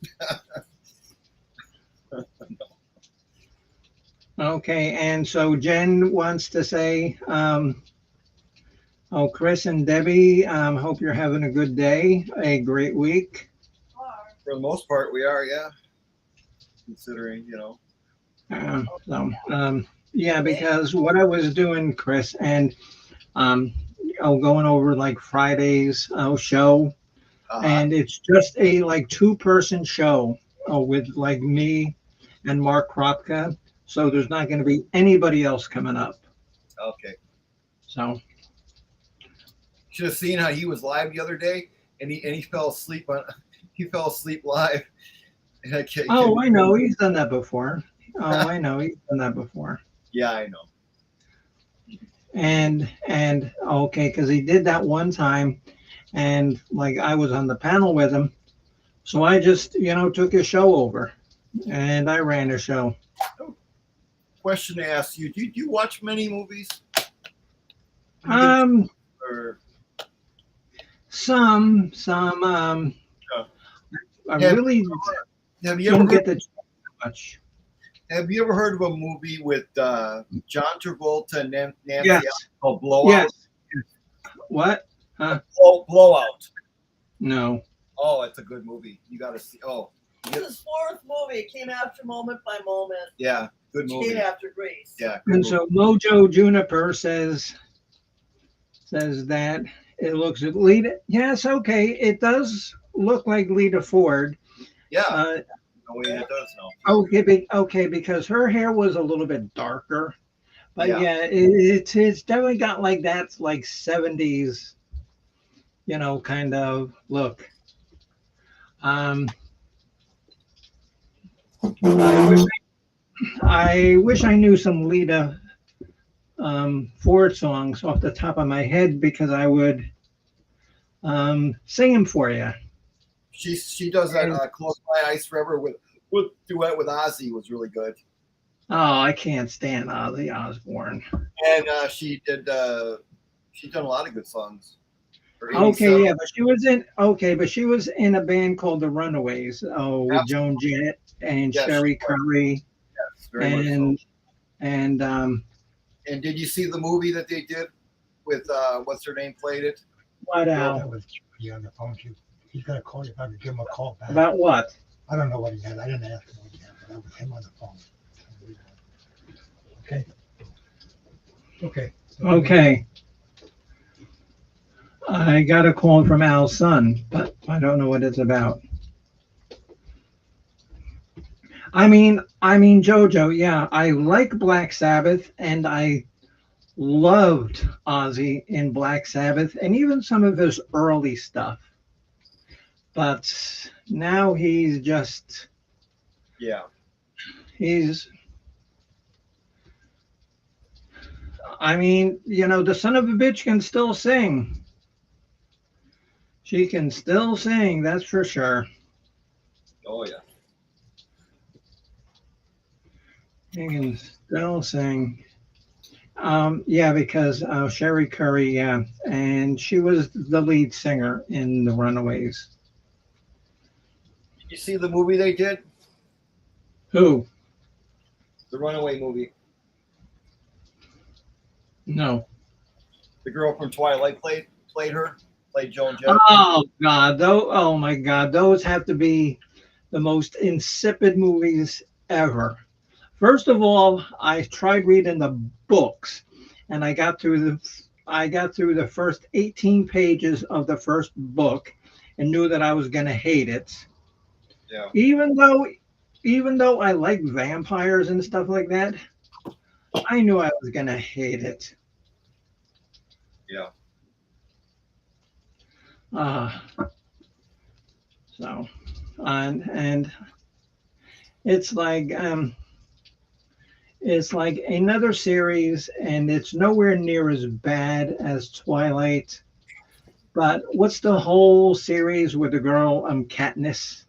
Okay, and so Jen wants to say, oh, Chris and Debbie, hope you're having a good day, a great week. For the most part, we are. Yeah, considering Yeah, because what I was doing, Chris, and um, going over like Friday's show, Uh-huh. and it's just a like two-person show with like me and Mark Kropka. So there's not going to be anybody else coming up. Okay. So Should have seen how he was live the other day, and he fell asleep on. He fell asleep live. And oh, I know he's done that before. Oh, I know he's done that before. Yeah, I know. And okay, because he did that one time, and like I was on the panel with him, so I just took his show over, and I ran the show. Question to ask you: do you watch many movies? Um, Or some Yeah. I Have- really have you ever don't heard, get the much. have you ever heard of a movie with John Travolta and Nancy Yes, Allen called Blowout? yes. What? Huh? Blowout. No. Oh, it's a good movie. You got to see. Oh, It's his fourth movie. It came after Moment by Moment. yeah, good Which movie. came after Grease. Yeah, good And movie. so Mojo Juniper says that it looks at Lita. Yes, okay, it does look like Lita Ford. Yeah, Uh, no way it does now. okay, because her hair was a little bit darker, but Yeah. yeah, it's definitely got like that like 70s, kind of look. Um, I wish I knew some Lita Ford songs off the top of my head because I would sing them for you. She does that "Close My Eyes Forever" with duet with Ozzy was really good, Oh, I can't stand Ozzy Osbourne. and she's done a lot of good songs. Or Okay, 87. yeah, but she was in a band called the Runaways. Oh, with Joan Jett and Yes, Sherry she was. Curry Yes, very much so. and And did you see the movie that they did with what's her name played it? what That Al? was Jimmy on the phone. He's gonna call you if I could give him a call back. About what? I don't know what he had. I didn't ask him what he had, but that was him on the phone. Okay. Okay. Okay. I got a call from Al's son, but I don't know what it's about. I mean, Jojo, yeah, I like Black Sabbath, and I loved Ozzy in Black Sabbath, and even some of his early stuff. But now he's just, Yeah. he's, the son of a bitch can still sing. She can still sing, that's for sure. Oh yeah. She can still sing. Yeah, because Sherry Curry, yeah, and she was the lead singer in the Runaways. Did you see the movie they did? Who? The Runaway movie. No. The girl from Twilight played Joan Jett. Oh God, oh my God, those have to be the most insipid movies ever. First of all, I tried reading the books, and I got through I got through the first 18 pages of the first book and knew that I was going to hate it. Yeah. Even though I like vampires and stuff like that, I knew I was going to hate it. Yeah. Uh, so, and it's like another series, and it's nowhere near as bad as Twilight. But what's the whole series with the girl, Katniss?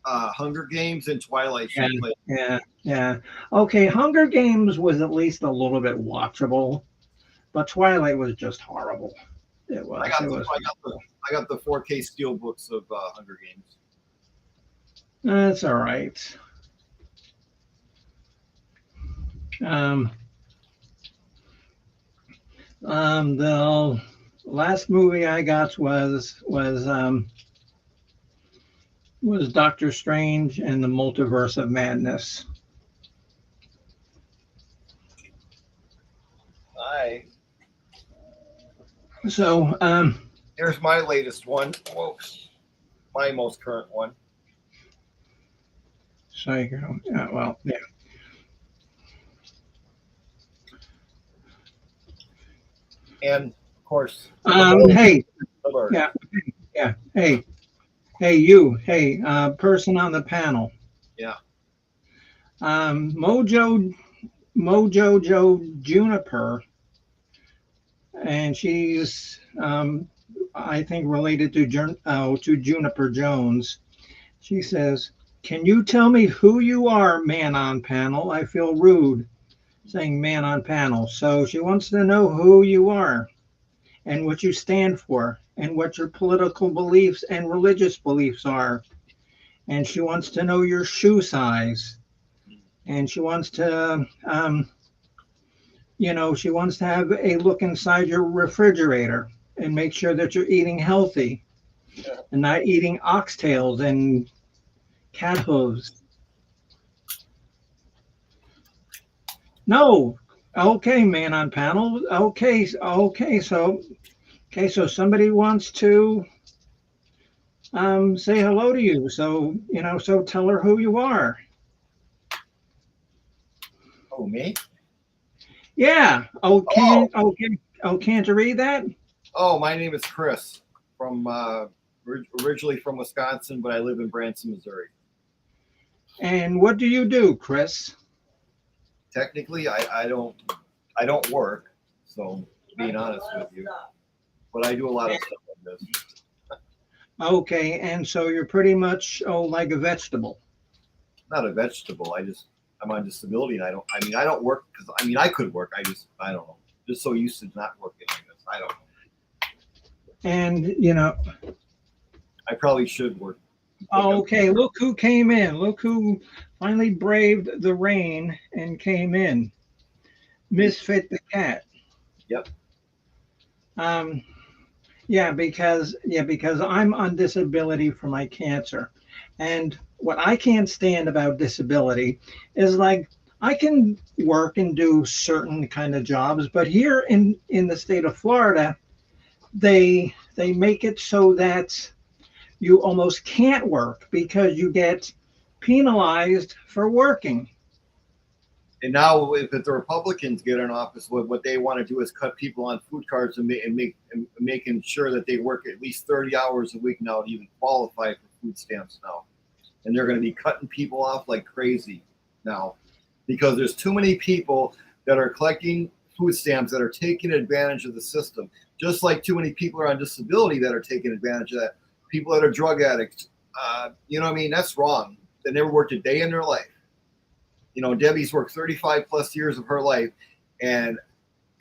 Hunger Games and Twilight. Yeah, She played. yeah. Okay, Hunger Games was at least a little bit watchable, but Twilight was just horrible. It I was. got It the was. I got the I got the 4K steel books of Hunger Games. That's all right. Um, the last movie I got was Doctor Strange and the Multiverse of Madness. Hi. So, Here's my latest one. Whoa. My most current one. Psycho. Yeah, well, yeah. And of course, Hey, alert. yeah, yeah. Hey, person on the panel. Yeah. Mojo Joe Juniper, and she's I think related to Juniper Jones. She says, "Can you tell me who you are, man on panel? I feel rude saying man on panel." So she wants to know who you are and what you stand for and what your political beliefs and religious beliefs are. And she wants to know your shoe size. And she wants to have a look inside your refrigerator and make sure that you're eating healthy and not eating oxtails and cat hooves. No. Okay, man on panel. Okay, so somebody wants to say hello to you. So tell her who you are. Oh, me? Yeah. Can't you read that? Oh, my name is Chris. From originally from Wisconsin, but I live in Branson, Missouri. And what do you do, Chris? Technically, I don't work, so being honest with you, but I do a lot of stuff like this. Okay, and so you're pretty much like a vegetable. Not a vegetable. I'm on disability, and I don't work because I could work. I don't know. Just so used to not working. I guess I don't know. And I probably should work. okay, look who came in. Look who finally braved the rain and came in. Misfit the cat. Yep. Um, because I'm on disability for my cancer. And what I can't stand about disability is like I can work and do certain kind of jobs, but here in the state of Florida, they make it so that you almost can't work because you get penalized for working. And now, if the Republicans get in office, what they want to do is cut people on food cards and making sure that they work at least 30 hours a week now to even qualify for food stamps now. And they're going to be cutting people off like crazy now because there's too many people that are collecting food stamps that are taking advantage of the system. Just like too many people are on disability that are taking advantage of that. People that are drug addicts, that's wrong. They never worked a day in their life. Debbie's worked 35 plus years of her life, and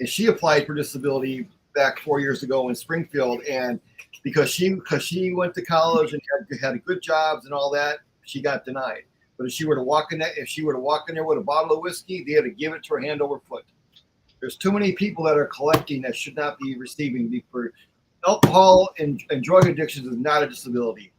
she applied for disability back 4 years ago in Springfield, and because she went to college and had good jobs and all that, she got denied. But if she were to walk in there with a bottle of whiskey, they had to give it to her hand over foot. There's too many people that are collecting that should not be receiving. For alcohol and drug addictions is not a disability.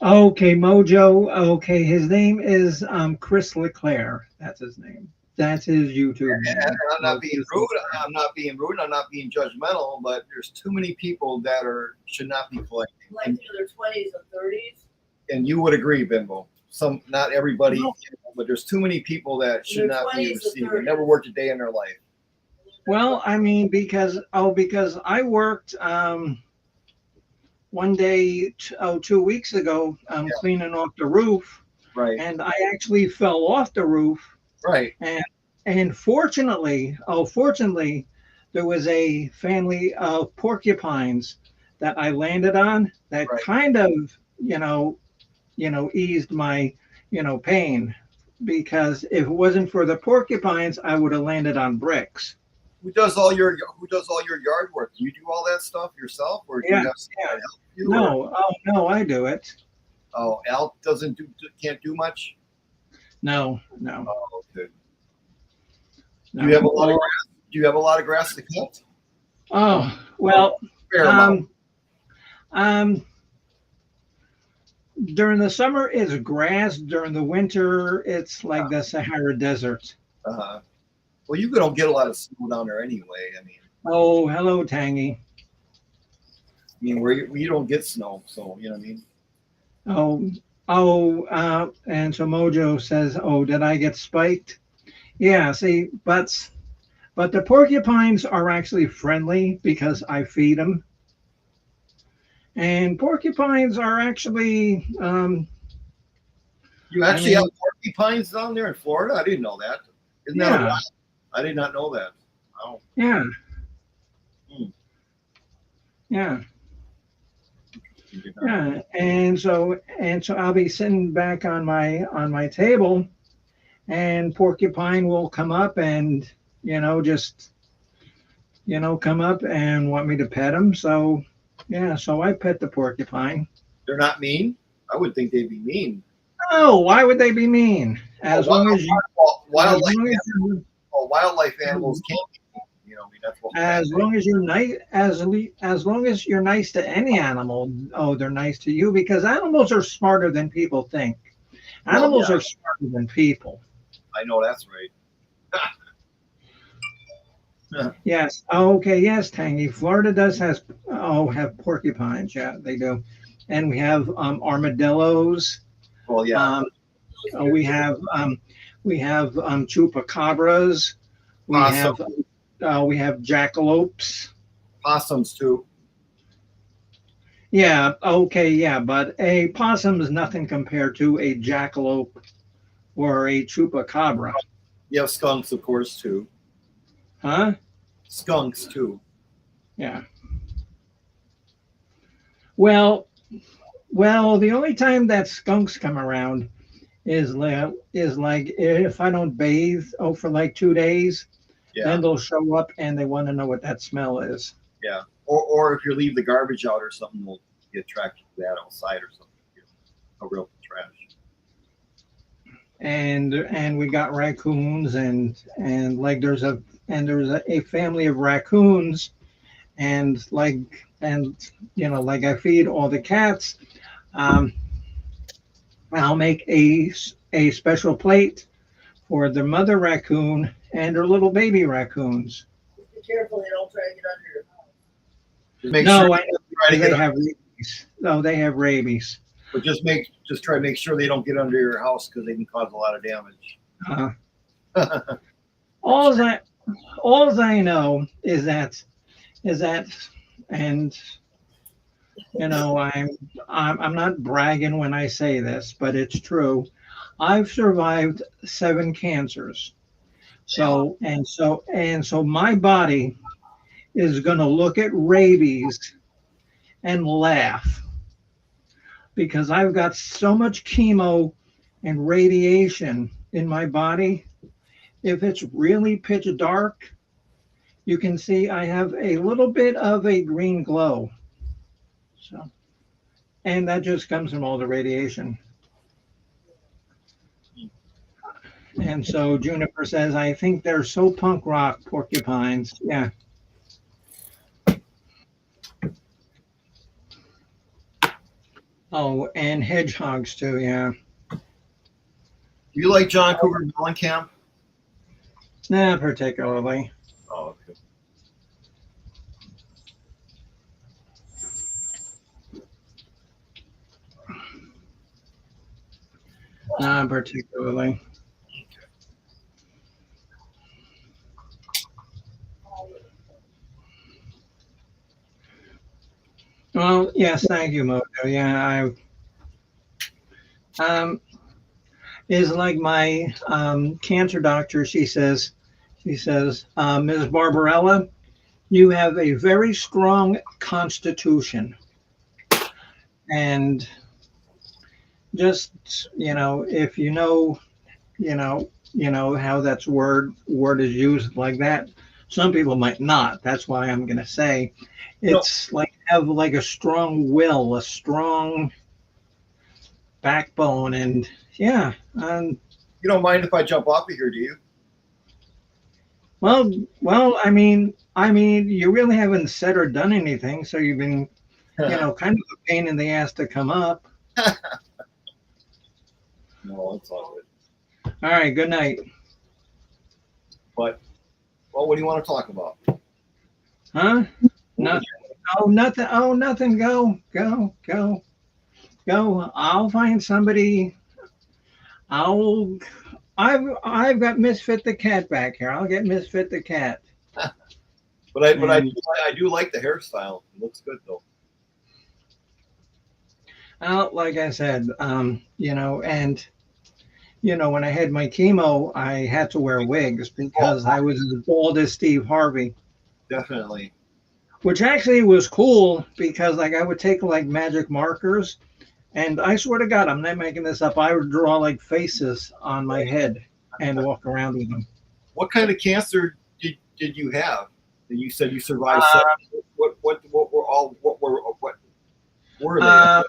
Okay, Mojo. Okay, his name is Chris LeClaire. That's his name. That's his YouTube And name. I'm not being rude. I'm not being rude. I'm not being judgmental. But there's too many people that should not be collecting. Like in their 20s and 30s. And you would agree, Bimbo. Not everybody, No. but there's too many people that should Their not be 20s and receiving. 30s. Never worked a day in their life. Well, I mean, because I worked one day 2 weeks ago cleaning off the roof, Right. and I actually fell off the roof, Right. and fortunately, there was a family of porcupines that I landed on that Right. kind of eased my pain, because if it wasn't for the porcupines, I would have landed on bricks. Who does all your yard work? You do all that stuff yourself, or do you have someone help you? No, I do it. Oh, Al can't do much. No. Oh, okay. No. Do you have a lot of grass? Do you have a lot of grass to cut? Oh, well, Fair amount. during the summer it's grass. During the winter, it's like the Sahara Desert. Well, you don't get a lot of snow down there anyway. I mean, Oh, hello, Tangy. where you don't get snow, so you know what I mean. And so Mojo says, "Oh, did I get spiked?" Yeah. See, but the porcupines are actually friendly because I feed them, and porcupines are actually. You actually have porcupines down there in Florida? I didn't know that. Isn't that a lot? I did not know that. Oh. Yeah. Hmm. Yeah. Yeah. And so I'll be sitting back on my table, and porcupine will come up and just come up and want me to pet him. So so I pet the porcupine. They're not mean? I would think they'd be mean. Oh, why would they be mean? As long as you wildlife animals can't be mean. That's what as long as you're nice, as long as you're nice to any animal, they're nice to you, because animals are smarter than people think. Animals are smarter than people. I know that's right. Yes. Okay. Yes, Tangy. Florida does have porcupines. Yeah, they do, and we have armadillos. Well, yeah. We have chupacabras. We have jackalopes. Possums too. Yeah. Okay. Yeah, but a possum is nothing compared to a jackalope or a chupacabra. You have skunks, of course, too. Huh? Skunks too. Yeah. Well, the only time that skunks come around is like if I don't bathe for like 2 days, then they'll show up and they want to know what that smell is. Yeah. Or if you leave the garbage out or something, they'll get attracted to that outside or something. A real trash. And we got raccoons and like there's a family of raccoons, and like I feed all the cats. I'll make a special plate for the mother raccoon and her little baby raccoons. Be careful they don't try to get under your house. They have rabies. No, they have rabies. But just try to make sure they don't get under your house, because they can cause a lot of damage. All I know is that, and I'm not bragging when I say this, but it's true. I've survived 7 cancers. So my body is going to look at rabies and laugh, because I've got so much chemo and radiation in my body. If it's really pitch dark, you can see I have a little bit of a green glow. So, and that just comes from all the radiation. And so Juniper says, I think they're so punk rock, porcupines. Yeah. Oh, and hedgehogs too, yeah. Do you like John Cougar Mellencamp? Not particularly. Oh, okay. Not particularly. Well, yes, thank you, Mojo. Yeah, I is like my cancer doctor. She says, Ms. Barbarella, you have a very strong constitution, and just if you know how that's word is used like that. Some people might not. That's why I'm going to say You know, it's like have like a strong will, a strong backbone, and yeah. you don't mind if I jump off of here, do you? Well, I mean, you really haven't said or done anything, so you've been, kind of a pain in the ass to come up. No, it's all good. All right, good night. But well, what do you want to talk about? Huh? What Nothing. Oh, nothing. Oh, nothing. Go, go, go, go. I'll find somebody. I'll. I've got Misfit the cat back here. I'll get Misfit the cat. but I And I do like the hairstyle. It looks good though. like I said, and when I had my chemo, I had to wear wigs Oh, because I was as bald as Steve Harvey, definitely. which actually was cool because like I would take like magic markers, and I swear to God, I'm not making this up. I would draw like faces on my head and walk around with them. What kind of cancer did you have? And you said you survived Uh, seven. What were they? uh,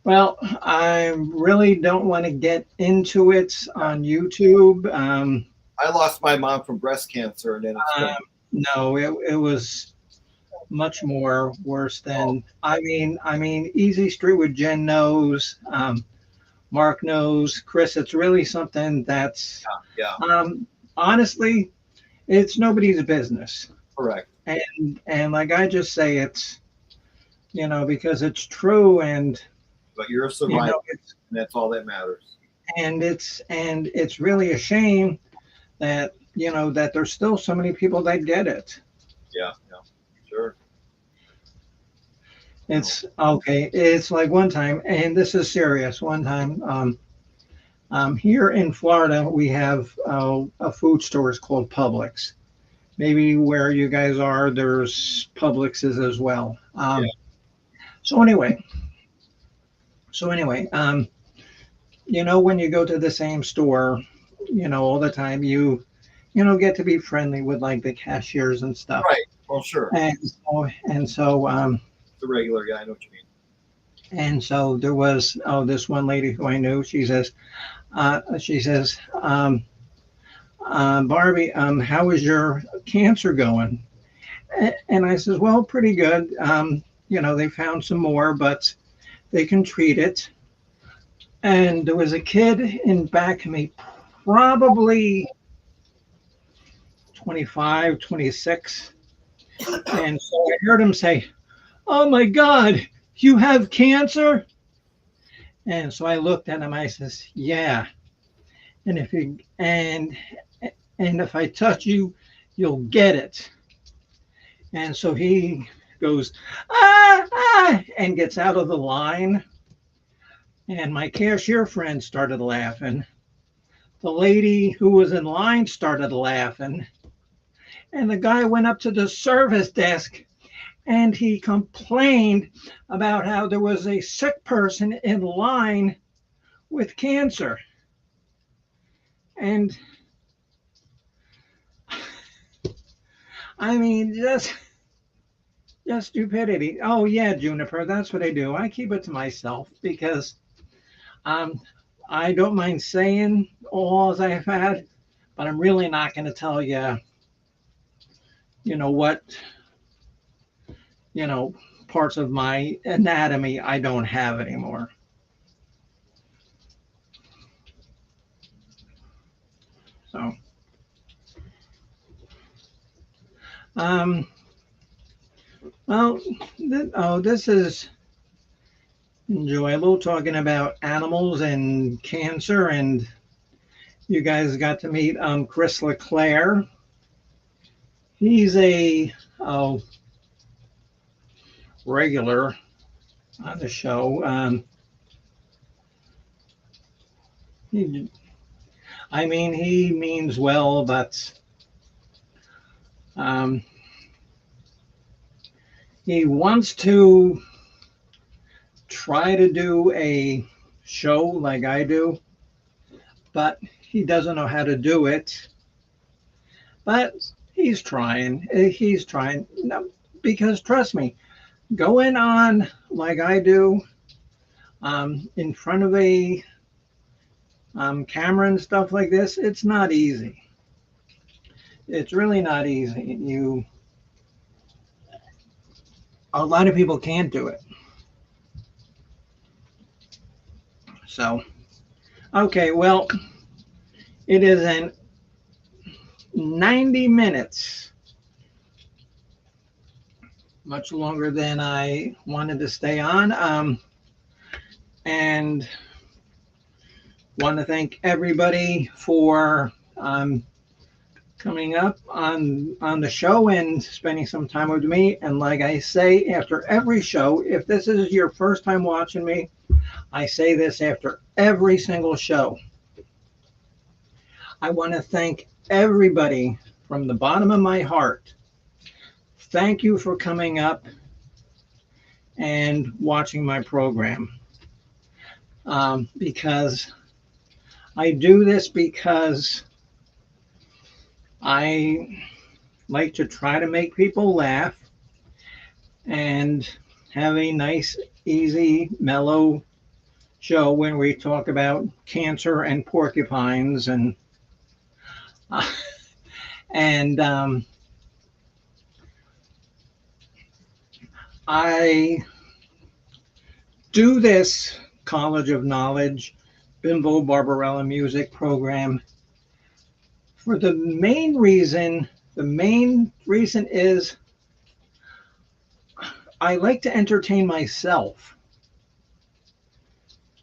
well, I really don't want to get into it on YouTube. I lost my mom from breast cancer, and then it's Um, been no, it was much more worse oh than I mean Easy Street with Jen knows, Mark knows, Chris. It's really something that's yeah, honestly it's nobody's business. correct. And like I just say it's because it's true and But you're a you survivor, know it's and that's all that matters. and it's really a shame that that there's still so many people that get it. Yeah, yeah, sure. No, It's okay. It's like one time, and this is serious. One time, here in Florida, we have a food store. It's called Publix. Maybe where you guys are, there's Publixes as well. yeah, So anyway, so anyway, when you go to the same store, all the time, you get to be friendly with like the cashiers and stuff. right. Well, sure. And so, The regular guy. I know what you mean. there was this one lady who I knew. She says, Barbie, how is your cancer going? And I says, well, pretty good. They found some more, but they can treat it. And there was a kid in back of me, probably 25, 26. And so I heard him say, oh my God, you have cancer? And so I looked at him. I says, yeah. And if I touch you, you'll get it. And so he goes, and gets out of the line. And my cashier friend started laughing. The lady who was in line started laughing. And the guy went up to the service desk and he complained about how there was a sick person in line with cancer. And I mean, just stupidity. Oh yeah, Juniper, that's what I do. I keep it to myself because um, I don't mind saying all I've had, but I'm really not going to tell you, what, you know, parts of my anatomy I don't have anymore. Um, well, this is enjoyable talking about animals and cancer, and you guys got to meet Chris LeClaire. He's a regular on the show. He, I mean, he means well, but um, he wants to try to do a show like I do, but he doesn't know how to do it. But he's trying. He's trying. No, because trust me, going on like I do, in front of a camera and stuff like this, it's not easy. It's really not easy. A lot of people can't do it. So, okay, well, it is in 90 minutes, much longer than I wanted to stay on. And want to thank everybody for coming up on the show and spending some time with me. And like I say after every show, if this is your first time watching me, I say this after every single show. I want to thank everybody from the bottom of my heart. Thank you for coming up and watching my program. Because I do this because I like to try to make people laugh and have a nice, easy, mellow show when we talk about cancer and porcupines and I do this College of Knowledge Bimbo Barbarella music program for the main reason is I like to entertain myself.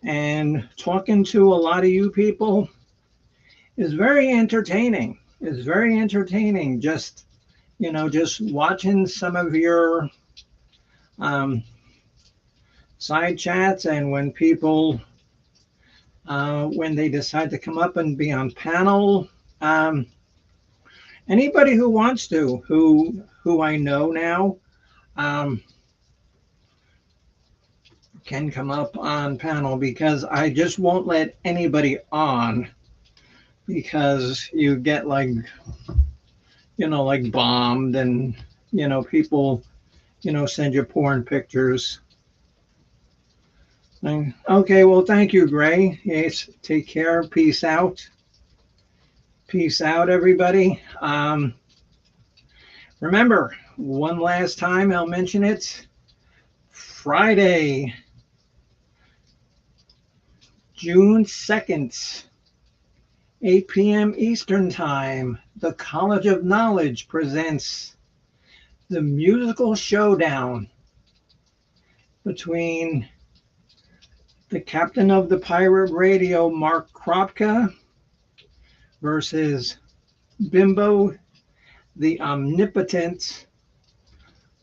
And talking to a lot of you people is very entertaining. It's very entertaining. Just watching some of your side chats, and when people when they decide to come up and be on panel. Anybody who wants to, who I know now, can come up on panel, because I just won't let anybody on, because you get like bombed, and people send you porn pictures. Okay, well, thank you, Gray. Yes, take care. Peace out. Peace out, everybody. Remember, one last time, I'll mention it. Friday, June 2nd, 8 p.m. Eastern Time, the College of Knowledge presents the musical showdown between the captain of the pirate radio, Mark Kropka, versus Bimbo, the omnipotent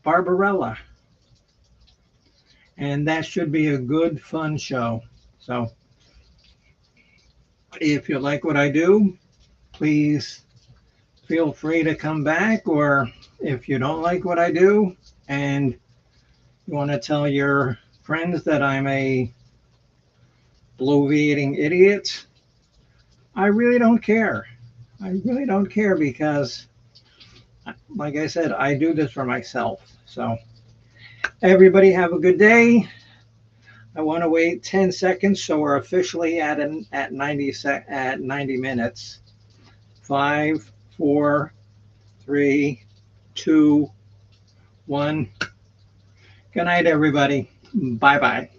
Barbarella. And that should be a good, fun show. So if you like what I do, please feel free to come back. Or if you don't like what I do and you want to tell your friends that I'm a bloviating idiot, I really don't care. I really don't care, because, like I said, I do this for myself. So everybody have a good day. I want to wait 10 seconds, so we're officially at 90 minutes. 5, 4, 3, 2, 1. Good night, everybody. Bye-bye.